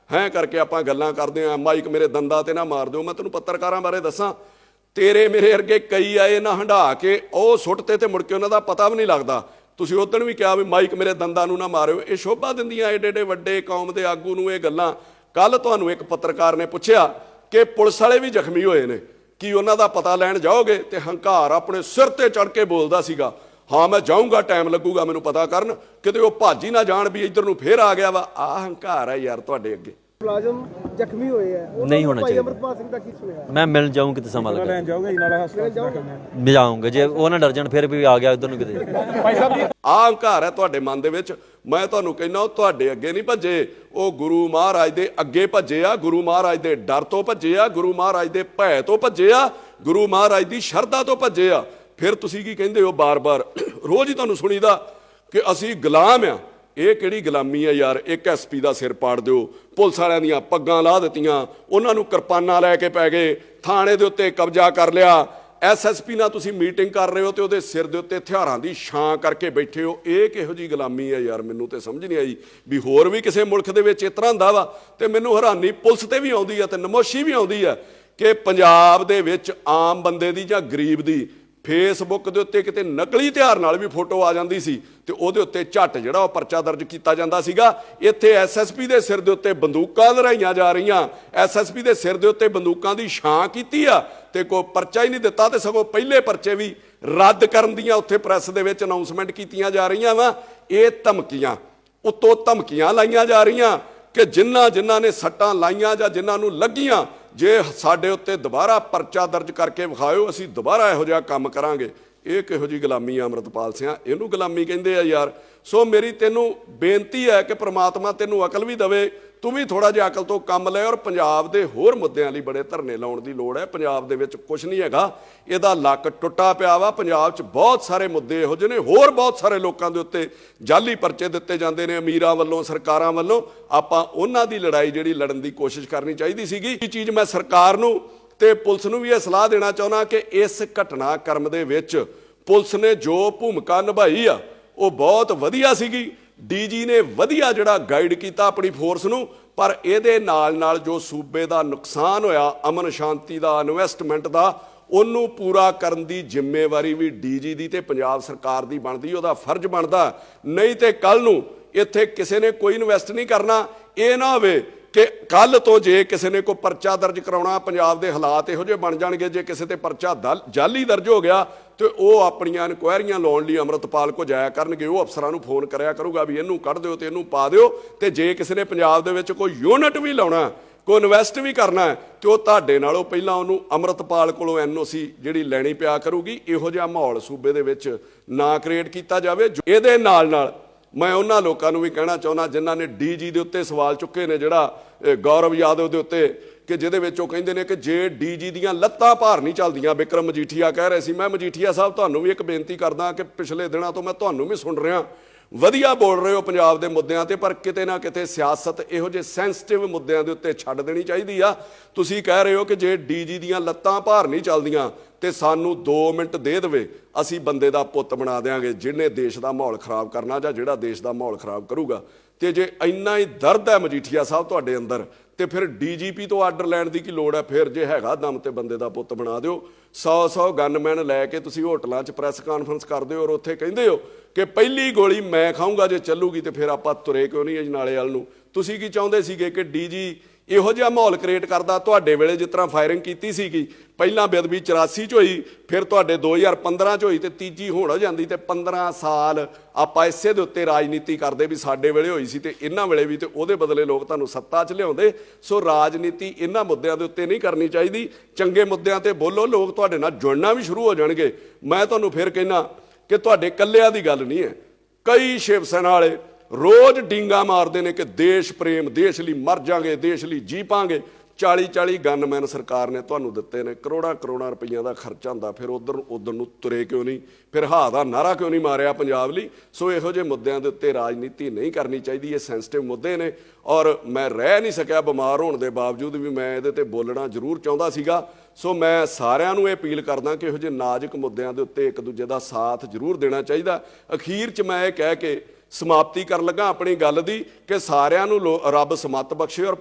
[SPEAKER 1] ਹੈਂ ਕਰਕੇ ਆਪਾਂ ਗੱਲਾਂ ਕਰਦੇ ਹਾਂ, ਮਾਈਕ ਮੇਰੇ ਦੰਦਾਂ ਤੇ ਨਾ ਮਾਰ ਦਿਓ। ਮੈਂ ਤੈਨੂੰ ਪੱਤਰਕਾਰਾਂ ਬਾਰੇ ਦੱਸਾਂ, ਤੇਰੇ ਮੇਰੇ ਵਰਗੇ ਕਈ ਆਏ ਨਾ ਹੰਢਾ ਕੇ ਉਹ ਸੁੱਟਤੇ ਤੇ ਮੁੜ ਕੇ ਉਹਨਾਂ ਦਾ ਪਤਾ ਵੀ ਨਹੀਂ ਲੱਗਦਾ। ਤੁਸੀਂ ਉਦਣ ਵੀ ਕਿਹਾ ਵੀ ਮਾਈਕ ਮੇਰੇ ਦੰਦਾਂ ਨੂੰ ਨਾ ਮਾਰਿਓ। ਇਹ ਸ਼ੋਭਾ ਦਿੰਦੀਆਂ ਏਡੇ ਵੱਡੇ ਕੌਮ ਦੇ ਆਗੂ ਨੂੰ ਇਹ ਗੱਲਾਂ। ਕੱਲ ਤੁਹਾਨੂੰ ਇੱਕ ਪੱਤਰਕਾਰ ਨੇ ਪੁੱਛਿਆ ਕਿ ਪੁਲਿਸ ਵਾਲੇ ਵੀ ਜ਼ਖਮੀ ਹੋਏ ਨੇ, ਕੀ ਉਹਨਾਂ ਦਾ ਪਤਾ ਲੈਣ ਜਾਓਗੇ? ਤੇ ਹੰਕਾਰ ਆਪਣੇ ਸਿਰ ਤੇ ਚੜ ਕੇ ਬੋਲਦਾ ਸੀਗਾ, ਹਾਂ ਮੈਂ ਜਾਊਂਗਾ, ਟਾਈਮ ਲੱਗੂਗਾ ਮੈਨੂੰ ਪਤਾ ਕਰਨ, ਕਿਤੇ ਉਹ ਭੱਜ ਹੀ ਨਾ ਜਾਣ ਵੀ ਇੱਧਰ ਨੂੰ ਫੇਰ ਆ ਗਿਆ ਵਾ। ਆਹ ਹੰਕਾਰ ਹੈ ਯਾਰ ਤੁਹਾਡੇ ਅੱਗੇ।
[SPEAKER 2] ਮੁਲਾਜ਼ਮ ਜ਼ਖਮੀ ਹੋਏ ਹੈ,
[SPEAKER 3] ਨਹੀਂ ਹੋਣਾ ਚਾਹੀਦਾ।
[SPEAKER 2] ਅਮਰਪਾਲ ਸਿੰਘ ਦਾ ਕੀ ਸੁਣਿਆ?
[SPEAKER 3] ਮੈਂ ਮਿਲ ਜਾਊਂ ਕਿਤੇ ਸਮਾਂ ਲੱਗਾ
[SPEAKER 2] ਜਾਓਗੇ
[SPEAKER 3] ਜਾਊਂਗਾ, ਜੇ ਉਹ ਨਾ ਡਰ ਜਾਣ ਫਿਰ ਵੀ ਆ ਗਿਆ ਉਧਰ ਨੂੰ ਕਿਤੇ।
[SPEAKER 1] ਆਹ ਹੰਕਾਰ ਹੈ ਤੁਹਾਡੇ ਮਨ ਦੇ ਵਿੱਚ। ਮੈਂ ਤੁਹਾਨੂੰ ਕਹਿੰਦਾ ਉਹ ਤੁਹਾਡੇ ਅੱਗੇ ਨਹੀਂ ਭੱਜੇ, ਉਹ ਗੁਰੂ ਮਹਾਰਾਜ ਦੇ ਅੱਗੇ ਭੱਜੇ ਆ, ਗੁਰੂ ਮਹਾਰਾਜ ਦੇ ਡਰ ਤੋਂ ਭੱਜੇ ਆ, ਗੁਰੂ ਮਹਾਰਾਜ ਦੇ ਭੈ ਤੋਂ ਭੱਜੇ ਆ, ਗੁਰੂ ਮਹਾਰਾਜ ਦੀ ਸ਼ਰਧਾ ਤੋਂ ਭੱਜੇ ਆ। ਫਿਰ ਤੁਸੀਂ ਕੀ ਕਹਿੰਦੇ ਹੋ ਬਾਰ-ਬਾਰ? ਰੋਜ਼ ਹੀ ਤੁਹਾਨੂੰ ਸੁਣੀਦਾ ਕਿ ਅਸੀਂ ਗੁਲਾਮ ਆ। ਇਹ ਕਿਹੜੀ ਗੁਲਾਮੀ ਹੈ ਯਾਰ? ਇੱਕ ਐਸਪੀ ਦਾ ਸਿਰ ਪਾੜ ਦਿਓ, ਪੁਲਿਸ ਵਾਲਿਆਂ ਦੀਆਂ ਪੱਗਾਂ ਲਾਹ ਦਿੱਤੀਆਂ, ਉਹਨਾਂ ਨੂੰ ਕਿਰਪਾਨਾਂ ਲੈ ਕੇ ਪੈ ਗਏ, ਥਾਣੇ ਦੇ ਉੱਤੇ ਕਬਜ਼ਾ ਕਰ ਲਿਆ, ਐਸਐਸਪੀ ਨਾਲ ਤੁਸੀਂ ਮੀਟਿੰਗ ਕਰ ਰਹੇ ਹੋ ਤੇ ਉਹਦੇ ਸਿਰ ਦੇ ਉੱਤੇ ਹਥਿਆਰਾਂ ਦੀ ਛਾਂ ਕਰਕੇ ਬੈਠੇ ਹੋ। ਇਹ ਕਿਹੋ ਜੀ ਗੁਲਾਮੀ ਹੈ ਯਾਰ? ਮੈਨੂੰ ਤੇ ਸਮਝ ਨਹੀਂ ਆਈ ਵੀ ਹੋਰ ਵੀ ਕਿਸੇ ਮੁਲਕ ਦੇ ਵਿੱਚ ਇਸ ਤਰ੍ਹਾਂ ਹੁੰਦਾ ਵਾ। ਤੇ ਮੈਨੂੰ ਹੈਰਾਨੀ ਪੁਲਿਸ ਤੇ ਵੀ ਆਉਂਦੀ ਹੈ ਤੇ ਨਮੋਸ਼ੀ ਵੀ ਆਉਂਦੀ ਹੈ ਕਿ ਪੰਜਾਬ ਦੇ ਵਿੱਚ ਆਮ ਬੰਦੇ ਦੀ ਜਾਂ ਗਰੀਬ ਦੀ ਫੇਸਬੁੱਕ ਦੇ ਉੱਤੇ ਕਿਤੇ ਨਕਲੀ ਹਥਿਆਰ ਨਾਲ ਵੀ ਫੋਟੋ ਆ ਜਾਂਦੀ ਸੀ ਤੇ ਉਹਦੇ ਉੱਤੇ ਝੱਟ ਜਿਹੜਾ ਉਹ ਪਰਚਾ ਦਰਜ ਕੀਤਾ ਜਾਂਦਾ ਸੀਗਾ। ਇੱਥੇ ਐਸਐਸਪੀ ਦੇ ਸਿਰ ਦੇ ਉੱਤੇ ਬੰਦੂਕਾਂ ਲਹਿਰਾਈਆਂ ਜਾ ਰਹੀਆਂ, ਐਸਐਸਪੀ ਦੇ ਸਿਰ ਦੇ ਉੱਤੇ ਬੰਦੂਕਾਂ ਦੀ ਛਾਂ ਕੀਤੀ ਆ ਤੇ ਕੋਈ ਪਰਚਾ ਹੀ ਨਹੀਂ ਦਿੱਤਾ, ਤੇ ਸਗੋਂ ਪਹਿਲੇ ਪਰਚੇ ਵੀ ਰੱਦ ਕਰਨ ਦੀਆਂ ਉੱਥੇ ਪ੍ਰੈਸ ਦੇ ਵਿੱਚ ਅਨਾਉਂਸਮੈਂਟ ਕੀਤੀਆਂ ਜਾ ਰਹੀਆਂ ਵਾ। ਇਹ ਧਮਕੀਆਂ ਉੱਤੋਂ ਧਮਕੀਆਂ ਲਾਈਆਂ ਜਾ ਰਹੀਆਂ ਕਿ ਜਿਨ੍ਹਾਂ ਨੇ ਸੱਟਾਂ ਲਾਈਆਂ ਜਾਂ ਜਿਨ੍ਹਾਂ ਨੂੰ ਲੱਗੀਆਂ, ਜੇ ਸਾਡੇ ਉੱਤੇ ਦੁਬਾਰਾ ਪਰਚਾ ਦਰਜ ਕਰਕੇ ਵਿਖਾਇਓ, ਅਸੀਂ ਦੁਬਾਰਾ ਇਹੋ ਜਿਹਾ ਕੰਮ ਕਰਾਂਗੇ। ਇਹ ਕਿਹੋ ਜਿਹੀ ਗੁਲਾਮੀ ਆ ਅੰਮ੍ਰਿਤਪਾਲ ਸਿੰਘ? ਇਹਨੂੰ ਗੁਲਾਮੀ ਕਹਿੰਦੇ ਆ ਯਾਰ। ਸੋ ਮੇਰੀ ਤੈਨੂੰ ਬੇਨਤੀ ਹੈ ਕਿ ਪ੍ਰਮਾਤਮਾ ਤੈਨੂੰ ਅਕਲ ਵੀ ਦੇਵੇ, ਤੂੰ ਵੀ ਥੋੜਾ ਜਿਹਾ ਅਕਲ ਤੋਂ ਕੰਮ ਲੈ। ਔਰ ਪੰਜਾਬ ਦੇ ਹੋਰ ਮੁੱਦਿਆਂ ਲਈ ਬੜੇ ਧਰਨੇ ਲਾਉਣ ਦੀ ਲੋੜ ਹੈ। ਪੰਜਾਬ ਦੇ ਵਿੱਚ ਕੁਝ ਨਹੀਂ ਹੈਗਾ, ਇਹਦਾ ਲੱਕ ਟੁੱਟਾ ਪਿਆ ਵਾ। ਪੰਜਾਬ 'ਚ ਬਹੁਤ ਸਾਰੇ ਮੁੱਦੇ ਇਹੋ ਜਿਹੇ ਨੇ, ਹੋਰ ਬਹੁਤ ਸਾਰੇ ਲੋਕਾਂ ਦੇ ਉੱਤੇ ਜਾਲੀ ਪਰਚੇ ਦਿੱਤੇ ਜਾਂਦੇ ਨੇ ਅਮੀਰਾਂ ਵੱਲੋਂ, ਸਰਕਾਰਾਂ ਵੱਲੋਂ। ਆਪਾਂ ਉਹਨਾਂ ਦੀ ਲੜਾਈ ਜਿਹੜੀ ਲੜਨ ਦੀ ਕੋਸ਼ਿਸ਼ ਕਰਨੀ ਚਾਹੀਦੀ ਸੀਗੀ। ਇਹ ਚੀਜ਼ ਮੈਂ ਸਰਕਾਰ ਨੂੰ ਤੇ ਪੁਲਿਸ ਨੂੰ ਵੀ ਇਹ ਸਲਾਹ ਦੇਣਾ ਚਾਹੁੰਦਾ ਕਿ ਇਸ ਘਟਨਾਕ੍ਰਮ ਦੇ ਵਿੱਚ ਪੁਲਿਸ ਨੇ ਜੋ ਭੂਮਿਕਾ ਨਿਭਾਈ ਆ ਉਹ ਬਹੁਤ ਵਧੀਆ ਸੀਗੀ। ਡੀਜੀ ਨੇ ਵਧੀਆ ਜਿਹੜਾ ਗਾਈਡ ਕੀਤਾ ਆਪਣੀ ਫੋਰਸ ਨੂੰ, ਪਰ ਇਹਦੇ ਨਾਲ ਜੋ ਸੂਬੇ ਦਾ ਨੁਕਸਾਨ ਹੋਇਆ, ਅਮਨ ਸ਼ਾਂਤੀ ਦਾ, ਇਨਵੈਸਟਮੈਂਟ ਦਾ, ਉਹਨੂੰ ਪੂਰਾ ਕਰਨ ਦੀ ਜ਼ਿੰਮੇਵਾਰੀ ਵੀ ਡੀਜੀ ਦੀ ਤੇ ਪੰਜਾਬ ਸਰਕਾਰ ਦੀ ਬਣਦੀ, ਉਹਦਾ ਫਰਜ਼ ਬਣਦਾ। ਨਹੀਂ ਤੇ ਕੱਲ ਨੂੰ ਇੱਥੇ ਕਿਸੇ ਨੇ ਕੋਈ ਇਨਵੈਸਟ ਨਹੀਂ ਕਰਨਾ। ਇਹ ਨਾ ਹੋਵੇ ਕਿ ਕੱਲ ਤੋਂ ਜੇ ਕਿਸੇ ਨੇ ਕੋਈ ਪਰਚਾ ਦਰਜ ਕਰਾਉਣਾ, ਪੰਜਾਬ ਦੇ ਹਾਲਾਤ ਇਹੋ ਜਿਹੇ ਬਣ ਜਾਣਗੇ, ਜੇ ਕਿਸੇ ਤੇ ਪਰਚਾ ਜਾਲੀ ਦਰਜ ਹੋ ਗਿਆ ਤੇ ਉਹ ਆਪਣੀਆਂ ਇਨਕੁਆਇਰੀਆਂ ਲਾਉਣ ਲਈ ਅੰਮ੍ਰਿਤਪਾਲ ਕੋ ਜਾਇਆ ਕਰਨਗੇ। ਉਹ ਅਫਸਰਾਂ ਨੂੰ ਫੋਨ ਕਰਿਆ ਕਰੂਗਾ ਵੀ ਇਹਨੂੰ ਕੱਢ ਦਿਓ ਤੇ ਇਹਨੂੰ ਪਾ ਦਿਓ। ਤੇ ਜੇ ਕਿਸੇ ਨੇ ਪੰਜਾਬ ਦੇ ਵਿੱਚ ਕੋਈ ਯੂਨਿਟ ਵੀ ਲਾਉਣਾ, ਕੋਈ ਇਨਵੈਸਟ ਵੀ ਕਰਨਾ ਹੈ, ਤੇ ਉਹ ਤੁਹਾਡੇ ਨਾਲੋਂ ਪਹਿਲਾਂ ਉਹਨੂੰ ਅੰਮ੍ਰਿਤਪਾਲ ਕੋਲੋਂ ਐਨਓਸੀ ਜਿਹੜੀ ਲੈਣੀ ਪਿਆ ਕਰੂਗੀ। ਇਹੋ ਜਿਹਾ ਮਾਹੌਲ ਸੂਬੇ ਦੇ ਵਿੱਚ ਨਾ ਕ੍ਰੀਏਟ ਕੀਤਾ ਜਾਵੇ। ਇਹਦੇ ਨਾਲ ਮੈਂ ਉਹਨਾਂ ਲੋਕਾਂ ਨੂੰ ਵੀ ਕਹਿਣਾ ਚਾਹੁੰਦਾ ਜਿਨ੍ਹਾਂ ਨੇ ਡੀਜੀ ਦੇ ਉੱਤੇ ਸਵਾਲ ਚੁੱਕੇ ਨੇ, ਜਿਹੜਾ ਗੌਰਵ ਯਾਦਵ ਦੇ ਉੱਤੇ, ਕਿ ਜਿਹਦੇ ਵਿੱਚ ਉਹ ਕਹਿੰਦੇ ਨੇ ਕਿ ਜੇ ਡੀਜੀ ਦੀਆਂ ਲੱਤਾਂ ਭਾਰ ਨਹੀਂ ਚੱਲਦੀਆਂ। ਵਿਕਰਮ ਮਜੀਠੀਆ ਕਹਿ ਰਹੇ ਸੀ। ਮੈਂ ਮਜੀਠੀਆ ਸਾਹਿਬ ਤੁਹਾਨੂੰ ਵੀ ਇੱਕ ਬੇਨਤੀ ਕਰਦਾ ਕਿ ਪਿਛਲੇ ਦਿਨਾਂ ਤੋਂ ਮੈਂ ਤੁਹਾਨੂੰ ਵੀ ਸੁਣ ਰਿਹਾ, ਵਧੀਆ ਬੋਲ ਰਹੇ ਹੋ ਪੰਜਾਬ ਦੇ ਮੁੱਦਿਆਂ ਤੇ, ਪਰ ਕਿਤੇ ਨਾ ਕਿਤੇ ਸਿਆਸਤ ਇਹੋ ਜਿਹੇ ਸੈਂਸਿਟਿਵ ਮੁੱਦਿਆਂ ਦੇ ਉੱਤੇ ਛੱਡ ਦੇਣੀ ਚਾਹੀਦੀ ਆ। ਤੁਸੀਂ ਕਹਿ ਰਹੇ ਹੋ ਕਿ ਜੇ ਡੀਜੀ ਦੀਆਂ ਲੱਤਾਂ ਭਾਰ ਨਹੀਂ ਚੱਲਦੀਆਂ ਤੇ ਸਾਨੂੰ 2 ਮਿੰਟ ਦੇ ਦੇਵੇ, ਅਸੀਂ ਬੰਦੇ ਦਾ ਪੁੱਤ ਬਣਾ ਦਿਆਂਗੇ ਜਿਹਨੇ ਦੇਸ਼ ਦਾ ਮਾਹੌਲ ਖਰਾਬ ਕਰਨਾ ਜਾਂ ਜਿਹੜਾ ਦੇਸ਼ ਦਾ ਮਾਹੌਲ ਖਰਾਬ ਕਰੂਗਾ। ਤੇ ਜੇ ਇੰਨਾ ਹੀ ਦਰਦ ਹੈ ਮਜੀਠੀਆ ਸਾਹਿਬ ਤੁਹਾਡੇ ਅੰਦਰ, ਤੇ ਫਿਰ ਡੀਜੀਪੀ ਤੋਂ ਆਰਡਰ ਲੈਣ ਦੀ ਕੀ ਲੋੜ ਹੈ? ਫਿਰ ਜੇ ਹੈਗਾ ਦਮ ਤੇ ਬੰਦੇ ਦਾ ਪੁੱਤ ਬਣਾ ਦਿਓ। 100 ਗਨਮੈਨ ਲੈ ਕੇ ਤੁਸੀਂ ਹੋਟਲਾਂ 'ਚ ਪ੍ਰੈਸ ਕਾਨਫਰੰਸ ਕਰਦੇ ਹੋ ਔਰ ਉੱਥੇ ਕਹਿੰਦੇ ਹੋ ਕਿ ਪਹਿਲੀ ਗੋਲੀ ਮੈਂ ਖਾਊਂਗਾ, ਜੇ ਚੱਲੂਗੀ ਤੇ ਫਿਰ ਆਪਾਂ ਤੁਰੇ ਕਿਉਂ ਨਹੀਂ ਅਜਨਾਲੇ ਵੱਲ ਨੂੰ? ਤੁਸੀਂ ਕੀ ਚਾਹੁੰਦੇ ਸੀਗੇ ਕਿ ਡੀਜੀ ਇਹੋ ਜਿਹਾ ਮਾਹੌਲ ਕ੍ਰੀਏਟ ਕਰਦਾ? ਤੁਹਾਡੇ ਵੇਲੇ ਜਿਸ ਤਰ੍ਹਾਂ ਫਾਇਰਿੰਗ ਕੀਤੀ ਸੀਗੀ, ਪਹਿਲਾਂ ਬੇਅਦਬੀ 84 'ਚ ਹੋਈ, ਫਿਰ ਤੁਹਾਡੇ 2015 'ਚ ਹੋਈ ਤੇ ਤੀਜੀ ਹੁਣ ਹੋ ਜਾਂਦੀ, ਤੇ 15 ਸਾਲ ਆਪਾਂ ਇਸੇ ਦੇ ਉੱਤੇ ਰਾਜਨੀਤੀ ਕਰਦੇ ਵੀ ਸਾਡੇ ਵੇਲੇ ਹੋਈ ਸੀ ਤੇ ਇਹਨਾਂ ਵੇਲੇ ਵੀ, ਤੇ ਉਹਦੇ ਬਦਲੇ ਲੋਕ ਤੁਹਾਨੂੰ ਸੱਤਾ 'ਚ ਲਿਆਉਂਦੇ। ਸੋ ਰਾਜਨੀਤੀ ਇਹਨਾਂ ਮੁੱਦਿਆਂ ਦੇ ਉੱਤੇ ਨਹੀਂ ਕਰਨੀ ਚਾਹੀਦੀ। ਚੰਗੇ ਮੁੱਦਿਆਂ ਤੇ ਬੋਲੋ, ਲੋਕ ਤੁਹਾਡੇ ਨਾਲ ਜੁੜਨਾ ਵੀ ਸ਼ੁਰੂ ਹੋ ਜਾਣਗੇ। ਮੈਂ ਤੁਹਾਨੂੰ ਫਿਰ ਕਹਿਣਾ ਕਿ ਤੁਹਾਡੇ ਇਕੱਲਿਆਂ ਦੀ ਗੱਲ ਨਹੀਂ ਹੈ। ਕਈ ਸ਼ਿਵ ਸੈਨਾ ਵਾਲੇ ਰੋਜ਼ ਡੀਂਗਾ ਮਾਰਦੇ ਨੇ ਕਿ ਦੇਸ਼ ਪ੍ਰੇਮ, ਦੇਸ਼ ਲਈ ਮਰ ਜਾਾਂਗੇ, ਦੇਸ਼ ਲਈ ਜੀ ਪਾਂਗੇ। 40 ਗਨਮੈਨ ਸਰਕਾਰ ਨੇ ਤੁਹਾਨੂੰ ਦਿੱਤੇ ਨੇ, ਕਰੋੜਾਂ ਰੁਪਈਆਂ ਦਾ ਖਰਚਾ ਹੁੰਦਾ। ਫਿਰ ਉਧਰ ਨੂੰ ਤੁਰੇ ਕਿਉਂ ਨਹੀਂ? ਫਿਰ ਹਾਂ ਦਾ ਨਾਰਾ ਕਿਉਂ ਨਹੀਂ ਮਾਰਿਆ ਪੰਜਾਬ ਲਈ? ਸੋ ਇਹੋ ਜਿਹੇ ਮੁੱਦਿਆਂ ਦੇ ਉੱਤੇ ਰਾਜਨੀਤੀ ਨਹੀਂ ਕਰਨੀ ਚਾਹੀਦੀ। ਇਹ ਸੈਂਸਿਟਿਵ ਮੁੱਦੇ ਨੇ ਔਰ ਮੈਂ ਰਹਿ ਨਹੀਂ ਸਕਿਆ ਬਿਮਾਰ ਹੋਣ ਦੇ ਬਾਵਜੂਦ ਵੀ ਮੈਂ ਇਹਦੇ ਤੇ ਬੋਲਣਾ ਜ਼ਰੂਰ ਚਾਹੁੰਦਾ ਸੀਗਾ। ਸੋ ਮੈਂ ਸਾਰਿਆਂ ਨੂੰ ਇਹ ਅਪੀਲ ਕਰਦਾ ਕਿ ਇਹੋ ਜਿਹੇ ਨਾਜ਼ੁਕ ਮੁੱਦਿਆਂ ਦੇ ਉੱਤੇ ਇੱਕ ਦੂਜੇ ਦਾ ਸਾਥ ਜ਼ਰੂਰ ਦੇਣਾ ਚਾਹੀਦਾ। ਅਖੀਰ 'ਚ ਮੈਂ ਇਹ ਕਹਿ ਕੇ ਸਮਾਪਤੀ ਕਰਨ ਲੱਗਾ ਆਪਣੀ ਗੱਲ ਦੀ ਕਿ ਸਾਰਿਆਂ ਨੂੰ ਰੱਬ ਸਮੱਤ ਬਖਸ਼ੇ ਔਰ